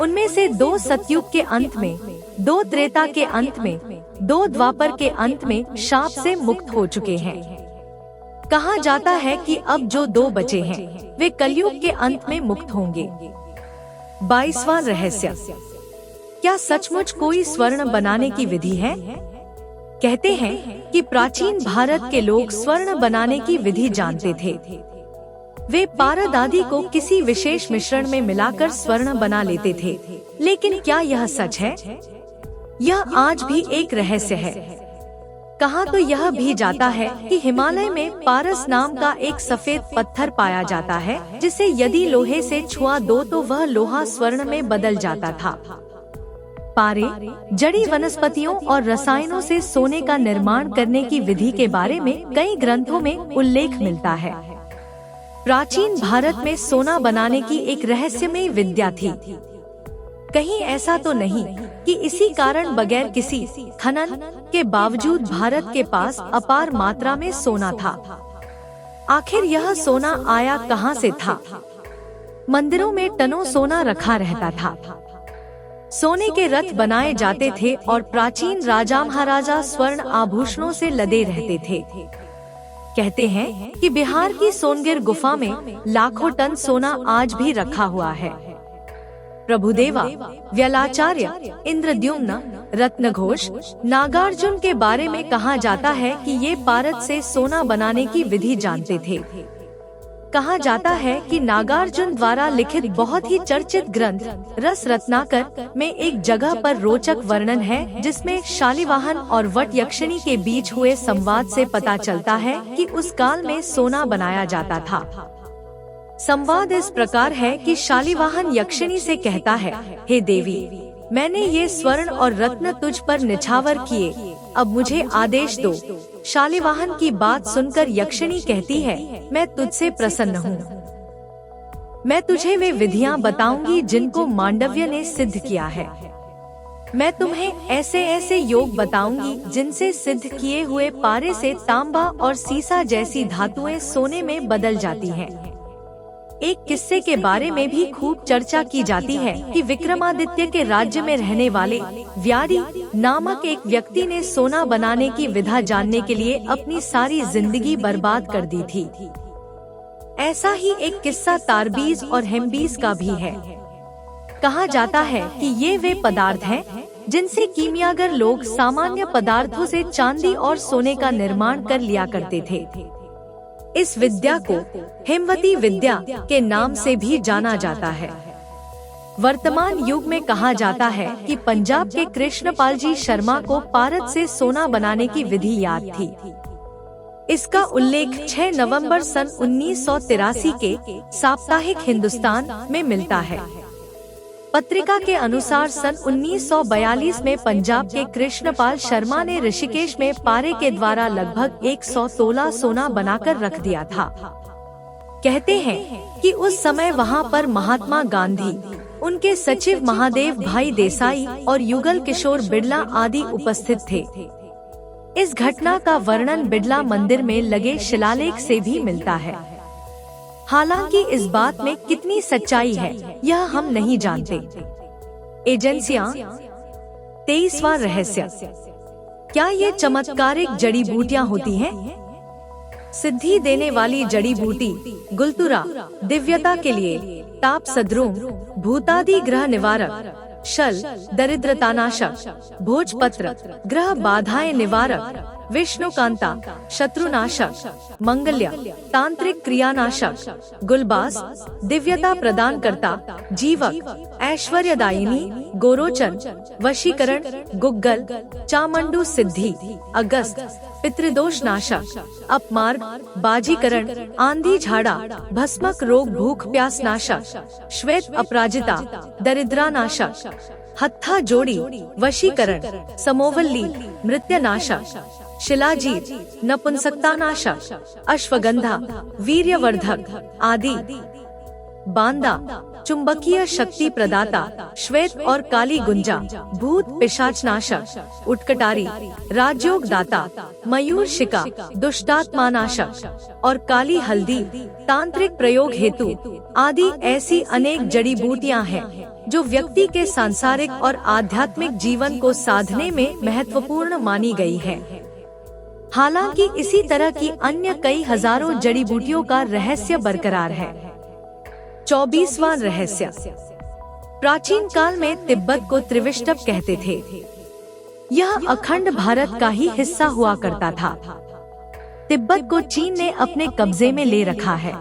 उनमें से 2 सतयुग के अंत में, 2 त्रेता के अंत में, 2 द्वापर के अंत में शाप से मुक्त हो चुके हैं। कहा जाता है कि अब जो 2 बचे हैं वे कलयुग के अंत में मुक्त होंगे। 22वां रहस्य क्या सचमुच कोई स्वर्ण बनाने की विधि है? कहते हैं कि प्राचीन भारत के लोग स्वर्ण बनाने की विधि जानते थे। वे पारद आदि को किसी विशेष मिश्रण में मिलाकर स्वर्ण बना लेते थे। लेकिन क्या यह सच है? यह आज भी एक रहस्य है। कहा तो यह भी जाता है कि हिमालय में पारस नाम का एक सफेद पत्थर पाया जाता है, जिसे यदि लोहे से छुआ दो तो वह लोहा स्वर्ण में बदल जाता था। पारे, जड़ी वनस्पतियों और रसायनों से सोने का निर्माण करने की विधि के बारे में कई ग्रंथों में उल्लेख मिलता है। प्राचीन भारत में सोना बनाने की एक रहस्यमय विद्या थी। कहीं ऐसा तो नहीं कि इसी कारण बगैर किसी खनन के बावजूद भारत के पास अपार मात्रा में सोना था। आखिर यह सोना आया कहां से था? मंदिरों में टनों सोना रखा रहता था। सोने के रथ बनाए जाते थे और प्राचीन राजा महाराजा स्वर्ण आभूषणों से लदे रहते थे। कहते हैं कि बिहार की सोनगिर गुफा में लाखों टन सोना आज भी रखा हुआ है। प्रभुदेवा, व्यलाचार्य, इंद्रद्युम्न, रत्नघोष, नागार्जुन के बारे में कहा जाता है कि ये पारद से सोना बनाने की विधि जानते थे। कहा जाता है कि नागार्जुन द्वारा लिखित बहुत ही चर्चित ग्रंथ रस रत्नाकर में एक जगह पर रोचक वर्णन है, जिसमें शालिवाहन और वट यक्षिणी के बीच हुए संवाद से पता चलता है कि उस काल में सोना बनाया जाता था। संवाद इस प्रकार है कि शालिवाहन यक्षिणी से कहता है, हे देवी, मैंने ये स्वर्ण और रत्न तुझ पर निछावर किए, अब मुझे आदेश दो। शालिवाहन की बात सुनकर यक्षिणी कहती है, मैं तुझसे प्रसन्न हूँ। मैं तुझे वे विधियाँ बताऊंगी जिनको मांडव्य ने सिद्ध किया है। मैं तुम्हें ऐसे ऐसे योग बताऊंगी जिनसे सिद्ध किए हुए पारे से तांबा और सीसा जैसी धातुएं सोने में बदल जाती हैं। एक किस्से के बारे में भी खूब चर्चा की जाती है कि विक्रमादित्य के राज्य में रहने वाले व्यारी नामक एक व्यक्ति ने सोना बनाने की विधा जानने के लिए अपनी सारी जिंदगी बर्बाद कर दी थी। ऐसा ही एक किस्सा तारबीज और हेमबीज का भी है। कहा जाता है कि ये वे पदार्थ हैं जिनसे कीमियागर लोग सामान्य पदार्थों से चांदी और सोने का निर्माण कर लिया करते थे। इस विद्या को हेमवती विद्या के नाम से भी जाना जाता है। वर्तमान युग में कहा जाता है कि पंजाब के कृष्णपाल जी शर्मा को पारद से सोना बनाने की विधि याद थी। इसका उल्लेख 6 नवंबर सन 1983 के साप्ताहिक हिंदुस्तान में मिलता है। पत्रिका के अनुसार सन 1942 में पंजाब के कृष्णपाल शर्मा ने ऋषिकेश में पारे के द्वारा लगभग 100 तोला सोना बनाकर रख दिया था। कहते हैं कि उस समय वहां पर महात्मा गांधी, उनके सचिव महादेव भाई देसाई और युगल किशोर बिड़ला आदि उपस्थित थे। इस घटना का वर्णन बिड़ला मंदिर में लगे शिलालेख से भी मिलता है। हालांकि इस बात में कितनी सच्चाई है यह हम नहीं जानते। एजेंसियां। 23वां रहस्य, क्या ये चमत्कारिक जड़ी बूटियां होती हैं? सिद्धि देने वाली जड़ी बूटी गुलतुरा दिव्यता के लिए, ताप सद्रुम भूतादि ग्रह निवारक, शल दरिद्रतानाशक, भोजपत्र ग्रह बाधाएं निवारक, विष्णुकांता शत्रुनाशक, मंगल्य तांत्रिक क्रियानाशक, गुलबास दिव्यता प्रदान करता, जीवक ऐश्वर्यदायिनी, गोरोचन वशीकरण, गुग्गल चामुंडू सिद्धि, अगस्त पितृदोष नाशक, अपमार्ग बाजीकरण, आंधी झाड़ा, भस्मक रोग भूख प्यास नाशक, श्वेत अपराजिता दरिद्रानाशक, हत्था जोड़ी वशीकरण, समोवल्ली मृत्युनाशक, शिलाजीत नपुंसकतानाशक, अश्वगंधा वीर्यवर्धक आदि, बांदा चुंबकीय शक्ति प्रदाता, श्वेत और काली गुंजा भूत पिशाचनाशक, उटकटारी राजयोग दाता, मयूर शिका दुष्टात्मानाशक और काली हल्दी तांत्रिक प्रयोग हेतु आदि ऐसी अनेक जड़ी बूटियां हैं जो व्यक्ति के सांसारिक और आध्यात्मिक जीवन को साधने में महत्वपूर्ण मानी गई है। हालांकि इसी तरह की अन्य कई हजारों जड़ी बूटियों का रहस्य बरकरार है। 24वां रहस्य, प्राचीन काल में तिब्बत को त्रिविष्टप कहते थे। यह अखंड भारत का ही हिस्सा हुआ करता था। तिब्बत को चीन ने अपने कब्जे में ले रखा है।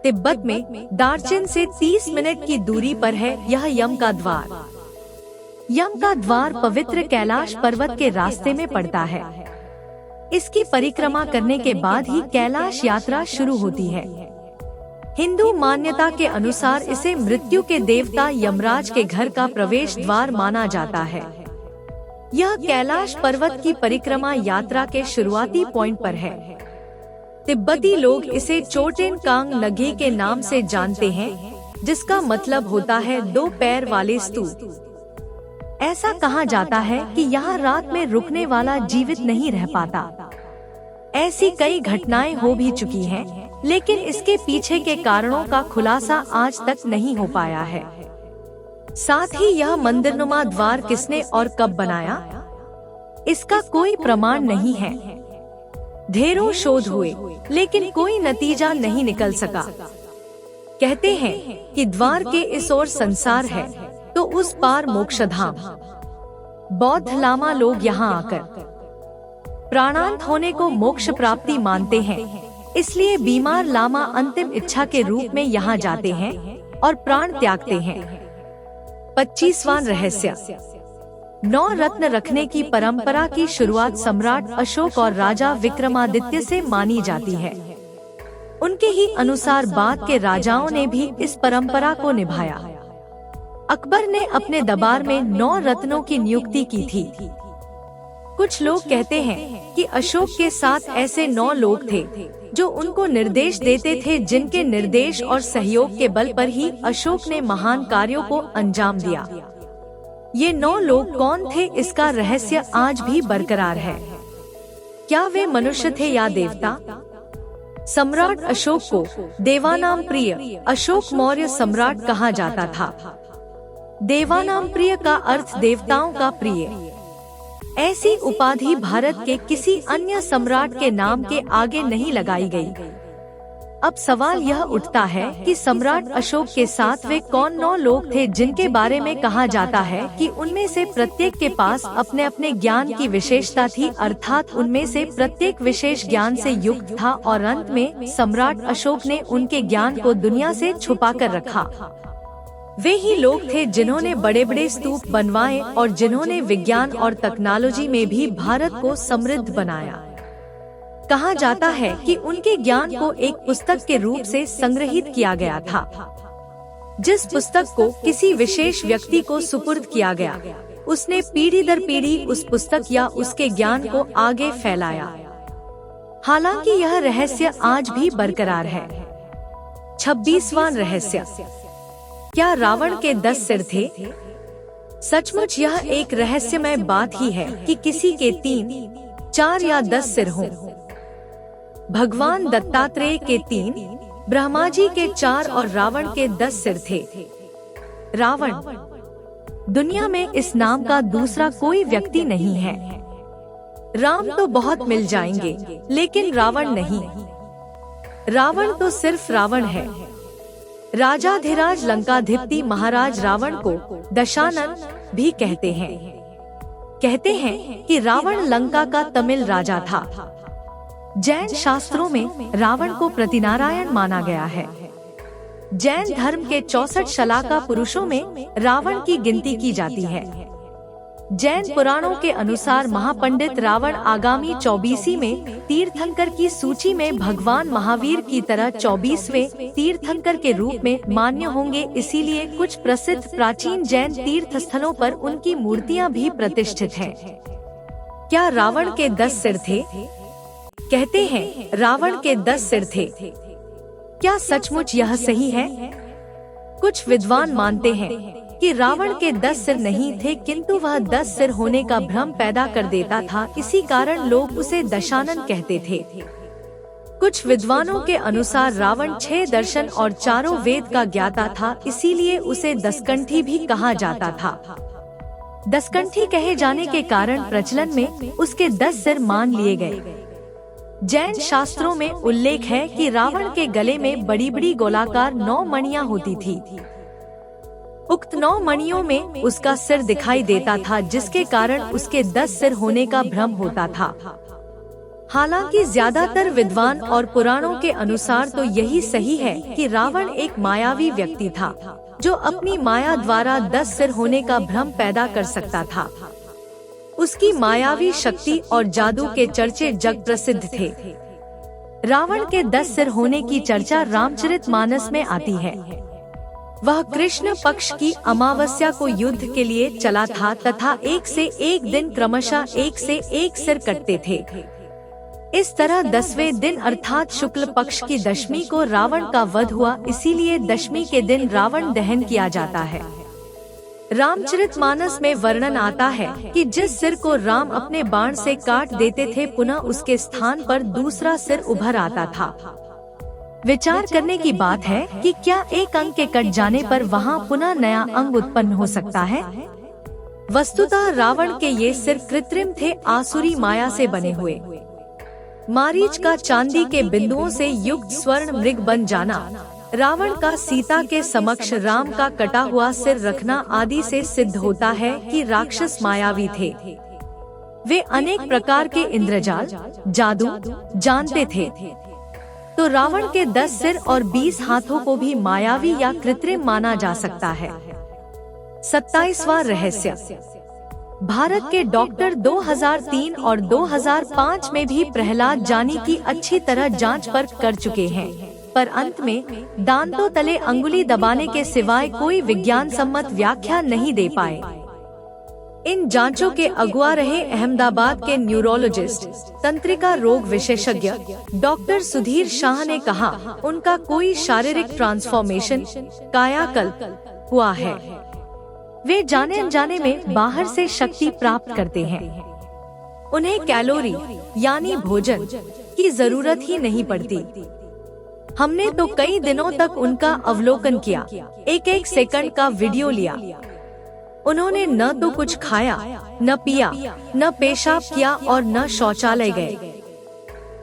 तिब्बत में दार्जिलिंग से 30 मिनट की दूरी पर है यह यम का द्वार। यम का द्वार पवित्र कैलाश पर्वत के रास्ते में पड़ता है। इसकी परिक्रमा करने के बाद ही कैलाश यात्रा शुरू होती है। हिंदू मान्यता के अनुसार इसे मृत्यु के देवता यमराज के घर का प्रवेश द्वार माना जाता है। यह कैलाश पर्वत की परिक्रमा यात्रा के शुरुआती पॉइंट पर है। तिब्बती लोग इसे चोटेन कांग नगे के नाम से जानते हैं, जिसका मतलब होता है 2 पैर वाले स्तूप। ऐसा कहा जाता है कि यहाँ रात में रुकने वाला जीवित नहीं रह पाता। ऐसी कई घटनाएं हो भी चुकी हैं, लेकिन इसके पीछे के कारणों का खुलासा आज तक नहीं हो पाया है। साथ ही यह मंदिरनुमा द्वार किसने और कब बनाया, इसका कोई प्रमाण नहीं है। ढेरों शोध हुए, लेकिन कोई नतीजा नहीं निकल सका। कहते हैं कि द्वार के इस ओर संसार है तो उस पार मोक्षधाम। बौद्ध लामा लोग यहाँ आकर प्राणांत होने को मोक्ष प्राप्ति मानते हैं, इसलिए बीमार लामा अंतिम इच्छा के रूप में यहाँ जाते हैं और प्राण त्यागते हैं। 25वां रहस्य। 9 रत्न रखने की परंपरा की शुरुआत सम्राट अशोक और राजा विक्रमादित्य से मानी जाती है। उनके ही अनुसार बाद के राजाओं ने भी इस परंपरा को निभाया। अकबर ने अपने दरबार में 9 रत्नों की नियुक्ति की थी। कुछ लोग कहते हैं कि अशोक के साथ ऐसे 9 लोग थे जो उनको निर्देश देते थे, जिनके निर्देश और सहयोग के बल पर ही अशोक ने महान कार्यों को अंजाम दिया। ये 9 लोग कौन थे, इसका रहस्य आज भी बरकरार है। क्या वे मनुष्य थे या देवता? सम्राट अशोक को देवानाम प्रिय अशोक मौर्य सम्राट कहा जाता था। देवानाम प्रिय का अर्थ देवताओं का प्रिय। ऐसी उपाधि भारत के किसी अन्य सम्राट के नाम के आगे नहीं लगाई गई। अब सवाल यह उठता है कि सम्राट अशोक के साथ वे कौन 9 लोग थे जिनके बारे में कहा जाता है कि उनमें से प्रत्येक के पास अपने अपने ज्ञान की विशेषता थी, अर्थात उनमें से प्रत्येक विशेष ज्ञान से युक्त था और अंत में सम्राट अशोक ने उनके ज्ञान को दुनिया से छुपा कर रखा। वे ही लोग थे जिन्होंने बड़े बड़े स्तूप बनवाए और जिन्होंने विज्ञान और टेक्नोलॉजी में भी भारत को समृद्ध बनाया। कहा जाता है कि उनके ज्ञान को एक पुस्तक के रूप से संग्रहित किया गया था। जिस पुस्तक को किसी विशेष व्यक्ति को सुपुर्द किया गया, उसने पीढ़ी दर पीढ़ी उस पुस्तक या उसके ज्ञान को आगे फैलाया। हालांकि यह रहस्य आज भी बरकरार है। 26वां रहस्य। क्या रावण के 10 सिर थे? सचमुच यह एक रहस्यमय बात ही है कि किसी के 3, 4 या 10 सिर हों। भगवान दत्तात्रेय के 3, ब्रह्मा जी के 4 और रावण के 10 सिर थे। रावण, दुनिया में इस नाम का दूसरा कोई व्यक्ति नहीं है। राम तो बहुत मिल जाएंगे, लेकिन रावण नहीं। रावण तो सिर्फ रावण है। राजाधिराज लंकाधिपति महाराज रावण को दशानन भी कहते हैं। कहते हैं कि रावण लंका का तमिल राजा था। जैन शास्त्रों में रावण को प्रतिनारायण माना गया है। जैन धर्म के 64 शलाका पुरुषों में रावण की गिनती की जाती है। जैन पुराणों के अनुसार महापंडित रावण आगामी 24वीं में तीर्थंकर की सूची में भगवान महावीर की तरह 24वें तीर्थंकर के रूप में मान्य होंगे। इसीलिए कुछ प्रसिद्ध प्राचीन जैन तीर्थ स्थलों पर उनकी मूर्तियां भी प्रतिष्ठित हैं। क्या रावण के 10 सिर थे? कहते हैं रावण के 10 सिर थे। क्या सचमुच यह सही है? कुछ विद्वान मानते हैं कि रावण के 10 सिर नहीं थे, किंतु वह 10 सिर होने का भ्रम पैदा कर देता था। इसी कारण लोग उसे दशानन कहते थे। कुछ विद्वानों के अनुसार रावण 6 दर्शन और 4 वेद का ज्ञाता था, इसीलिए उसे दसकंठी भी कहा जाता था। दसकंठी कहे जाने के कारण प्रचलन में उसके 10 सिर मान लिए गए। जैन शास्त्रों में उल्लेख है कि रावण के गले में बड़ी बड़ी गोलाकार 9 मणियां होती थी। उक्त 9 मणियों में उसका सिर दिखाई देता था, जिसके कारण उसके 10 सिर होने का भ्रम होता था। हालांकि ज्यादातर विद्वान और पुराणों के अनुसार तो यही सही है कि रावण एक मायावी व्यक्ति था, जो अपनी माया द्वारा 10 सिर होने का भ्रम पैदा कर सकता था। उसकी मायावी शक्ति और जादू के चर्चे जग प्रसिद्ध थे। रावण के 10 सिर होने की चर्चा रामचरितमानस में आती है। वह कृष्ण पक्ष की अमावस्या को युद्ध के लिए चला था तथा एक से एक दिन क्रमशः एक से एक सिर कटते थे। इस तरह 10वें दिन अर्थात शुक्ल पक्ष की दशमी को रावण का वध हुआ, इसीलिए दशमी के दिन रावण दहन किया जाता है। रामचरितमानस में वर्णन आता है कि जिस सिर को राम अपने बाण से काट देते थे, पुनः उसके स्थान पर दूसरा सिर उभर आता था। विचार करने की बात है कि क्या एक अंग के कट जाने पर वहां पुनः नया अंग उत्पन्न हो सकता है। वस्तुतः रावण के ये सिर कृत्रिम थे, आसुरी माया से बने हुए। मारीच का चांदी के बिंदुओं से युक्त स्वर्ण मृग बन जाना, रावण का सीता के समक्ष राम का कटा हुआ सिर रखना आदि से सिद्ध होता है कि राक्षस मायावी थे। वे अनेक प्रकार के इंद्रजाल, जादू जानते थे। तो रावण के 10 सिर और 20 हाथों को भी मायावी या कृत्रिम माना जा सकता है। 27वां रहस्य। भारत के डॉक्टर 2003 और 2005 में भी प्रहलाद जानी की अच्छी तरह जांच परख कर चुके हैं, पर अंत में दांतों तले अंगुली दबाने के सिवाय कोई विज्ञान सम्मत व्याख्या नहीं दे पाए। इन जांचों के अगुआ रहे अहमदाबाद के न्यूरोलॉजिस्ट, तंत्रिका रोग विशेषज्ञ डॉक्टर सुधीर शाह ने कहा, उनका कोई शारीरिक ट्रांसफॉर्मेशन, कायाकल्प हुआ है। वे जाने अनजाने में बाहर से शक्ति प्राप्त करते हैं। उन्हें कैलोरी यानी भोजन की जरूरत ही नहीं पड़ती। हमने तो कई दिनों तक उनका अवलोकन किया, एक एक सेकंड का वीडियो लिया। उन्होंने न तो कुछ खाया, न पिया, न पेशाब किया और न शौचालय गए।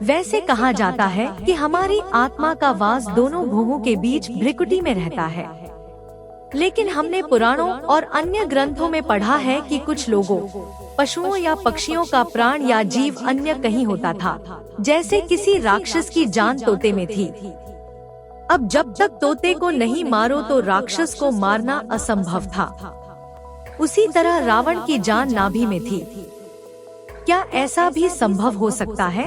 वैसे कहा जाता है कि हमारी आत्मा का वास दोनों भुवों के बीच भ्रिकुटी में रहता है, लेकिन हमने पुराणों और अन्य ग्रंथों में पढ़ा है कि कुछ लोगों, पशुओं या पक्षियों का प्राण या जीव अन्य कहीं होता था, जैसे किसी राक्षस की जान तोते में थी। अब जब तक तोते को नहीं मारो तो राक्षस को मारना असंभव था। उसी तरह रावण की जान नाभि में थी। क्या ऐसा भी संभव हो सकता है?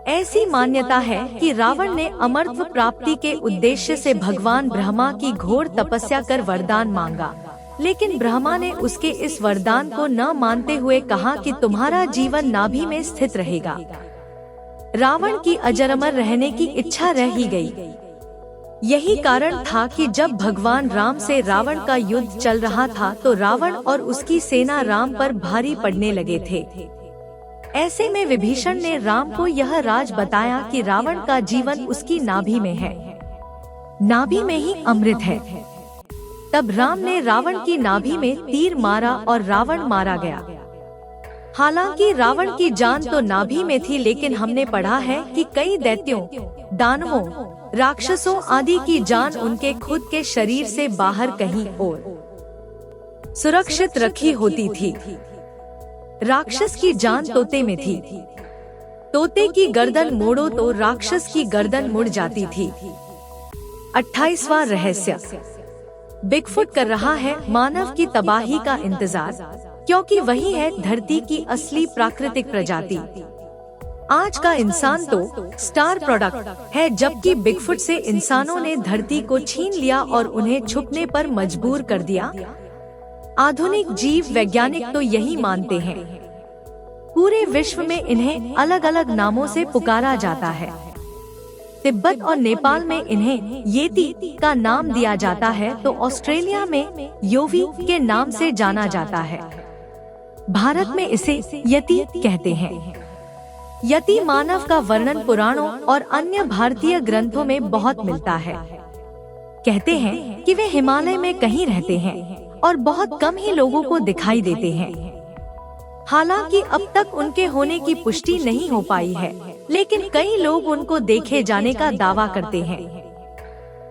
ऐसी मान्यता है कि रावण ने अमरत्व प्राप्ति के उद्देश्य से भगवान ब्रह्मा की घोर तपस्या कर वरदान मांगा, लेकिन ब्रह्मा ने उसके इस वरदान को न मानते हुए कहा कि तुम्हारा जीवन नाभि में स्थित रहेगा। रावण की अजर अमर रहने की इच्छा रह ही गई। यही कारण था कि जब भगवान राम से रावण का युद्ध चल रहा था तो रावण और उसकी सेना राम पर भारी पड़ने लगे थे। ऐसे में विभीषण ने राम को यह राज बताया कि रावण का जीवन उसकी नाभि में है, नाभि में ही अमृत है। तब राम ने रावण की नाभि में तीर मारा और रावण मारा गया। हालांकि रावण की जान तो नाभि में थी, लेकिन हमने पढ़ा है कि कई दैत्यों, दानवों, राक्षसों आदि की जान उनके खुद के शरीर से बाहर कहीं और सुरक्षित रखी होती थी। राक्षस की जान तोते में थी। तोते की गर्दन मोड़ो तो राक्षस की गर्दन मुड़ जाती थी। 28वां रहस्य। बिगफुट कर रहा है मानव की तबाही का इंतजार, क्योंकि वही है धरती की असली प्राकृतिक प्रजाति। आज का इंसान तो स्टार प्रोडक्ट है, जबकि बिगफुट से इंसानों ने धरती को छीन लिया और उन्हें छुपने पर मजबूर कर दिया। आधुनिक जीव वैज्ञानिक तो यही मानते हैं। पूरे विश्व में इन्हें अलग अलग नामों से पुकारा जाता है। तिब्बत और नेपाल में इन्हें येती का नाम दिया जाता है, तो ऑस्ट्रेलिया में योवी के नाम से जाना जाता है। भारत में इसे यति कहते हैं। यति मानव का वर्णन पुराणों और अन्य भारतीय ग्रंथों में बहुत मिलता है। कहते हैं कि वे हिमालय में कहीं रहते हैं और बहुत कम ही लोगों को दिखाई देते हैं। हालांकि अब तक उनके होने की पुष्टि नहीं हो पाई है, लेकिन कई लोग उनको देखे जाने का दावा करते हैं।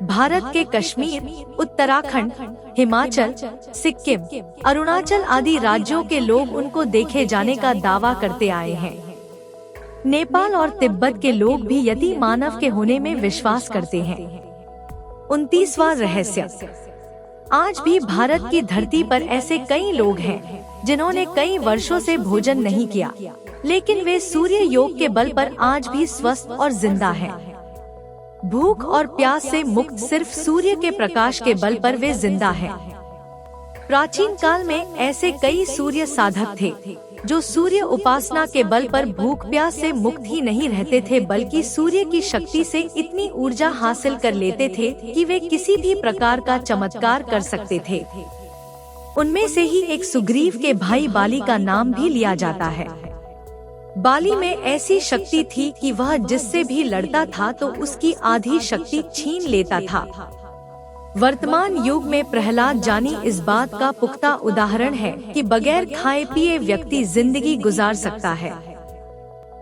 भारत के कश्मीर, उत्तराखंड, हिमाचल, सिक्किम, अरुणाचल आदि राज्यों के लोग उनको देखे जाने का दावा करते आए हैं। नेपाल और तिब्बत के लोग भी यति मानव के होने में विश्वास करते हैं। 29वां रहस्य। आज भी भारत की धरती पर ऐसे कई लोग हैं जिन्होंने कई वर्षों से भोजन नहीं किया, लेकिन वे सूर्य योग के बल पर आज भी स्वस्थ और जिंदा हैं। भूख और प्यास से मुक्त सिर्फ सूर्य के प्रकाश के बल पर वे जिंदा हैं। प्राचीन काल में ऐसे कई सूर्य साधक थे जो सूर्य उपासना के बल पर भूख प्यास से मुक्त ही नहीं रहते थे, बल्कि सूर्य की शक्ति से इतनी ऊर्जा हासिल कर लेते थे कि वे किसी भी प्रकार का चमत्कार कर सकते थे। उनमें से ही एक सुग्रीव के भाई बाली का नाम भी लिया जाता है। बाली में ऐसी शक्ति थी कि वह जिससे भी लड़ता था तो उसकी आधी शक्ति छीन लेता था। वर्तमान युग में प्रहलाद जानी इस बात का पुख्ता उदाहरण है कि बगैर खाए पिए व्यक्ति जिंदगी गुजार सकता है।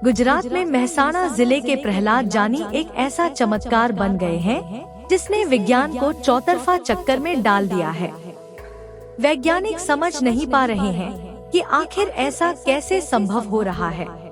गुजरात में मेहसाणा जिले के प्रहलाद जानी एक ऐसा चमत्कार बन गए हैं जिसने विज्ञान को चौतरफा चक्कर में डाल दिया है। वैज्ञानिक समझ नहीं पा रहे हैं कि आखिर ऐसा कैसे संभव हो रहा है।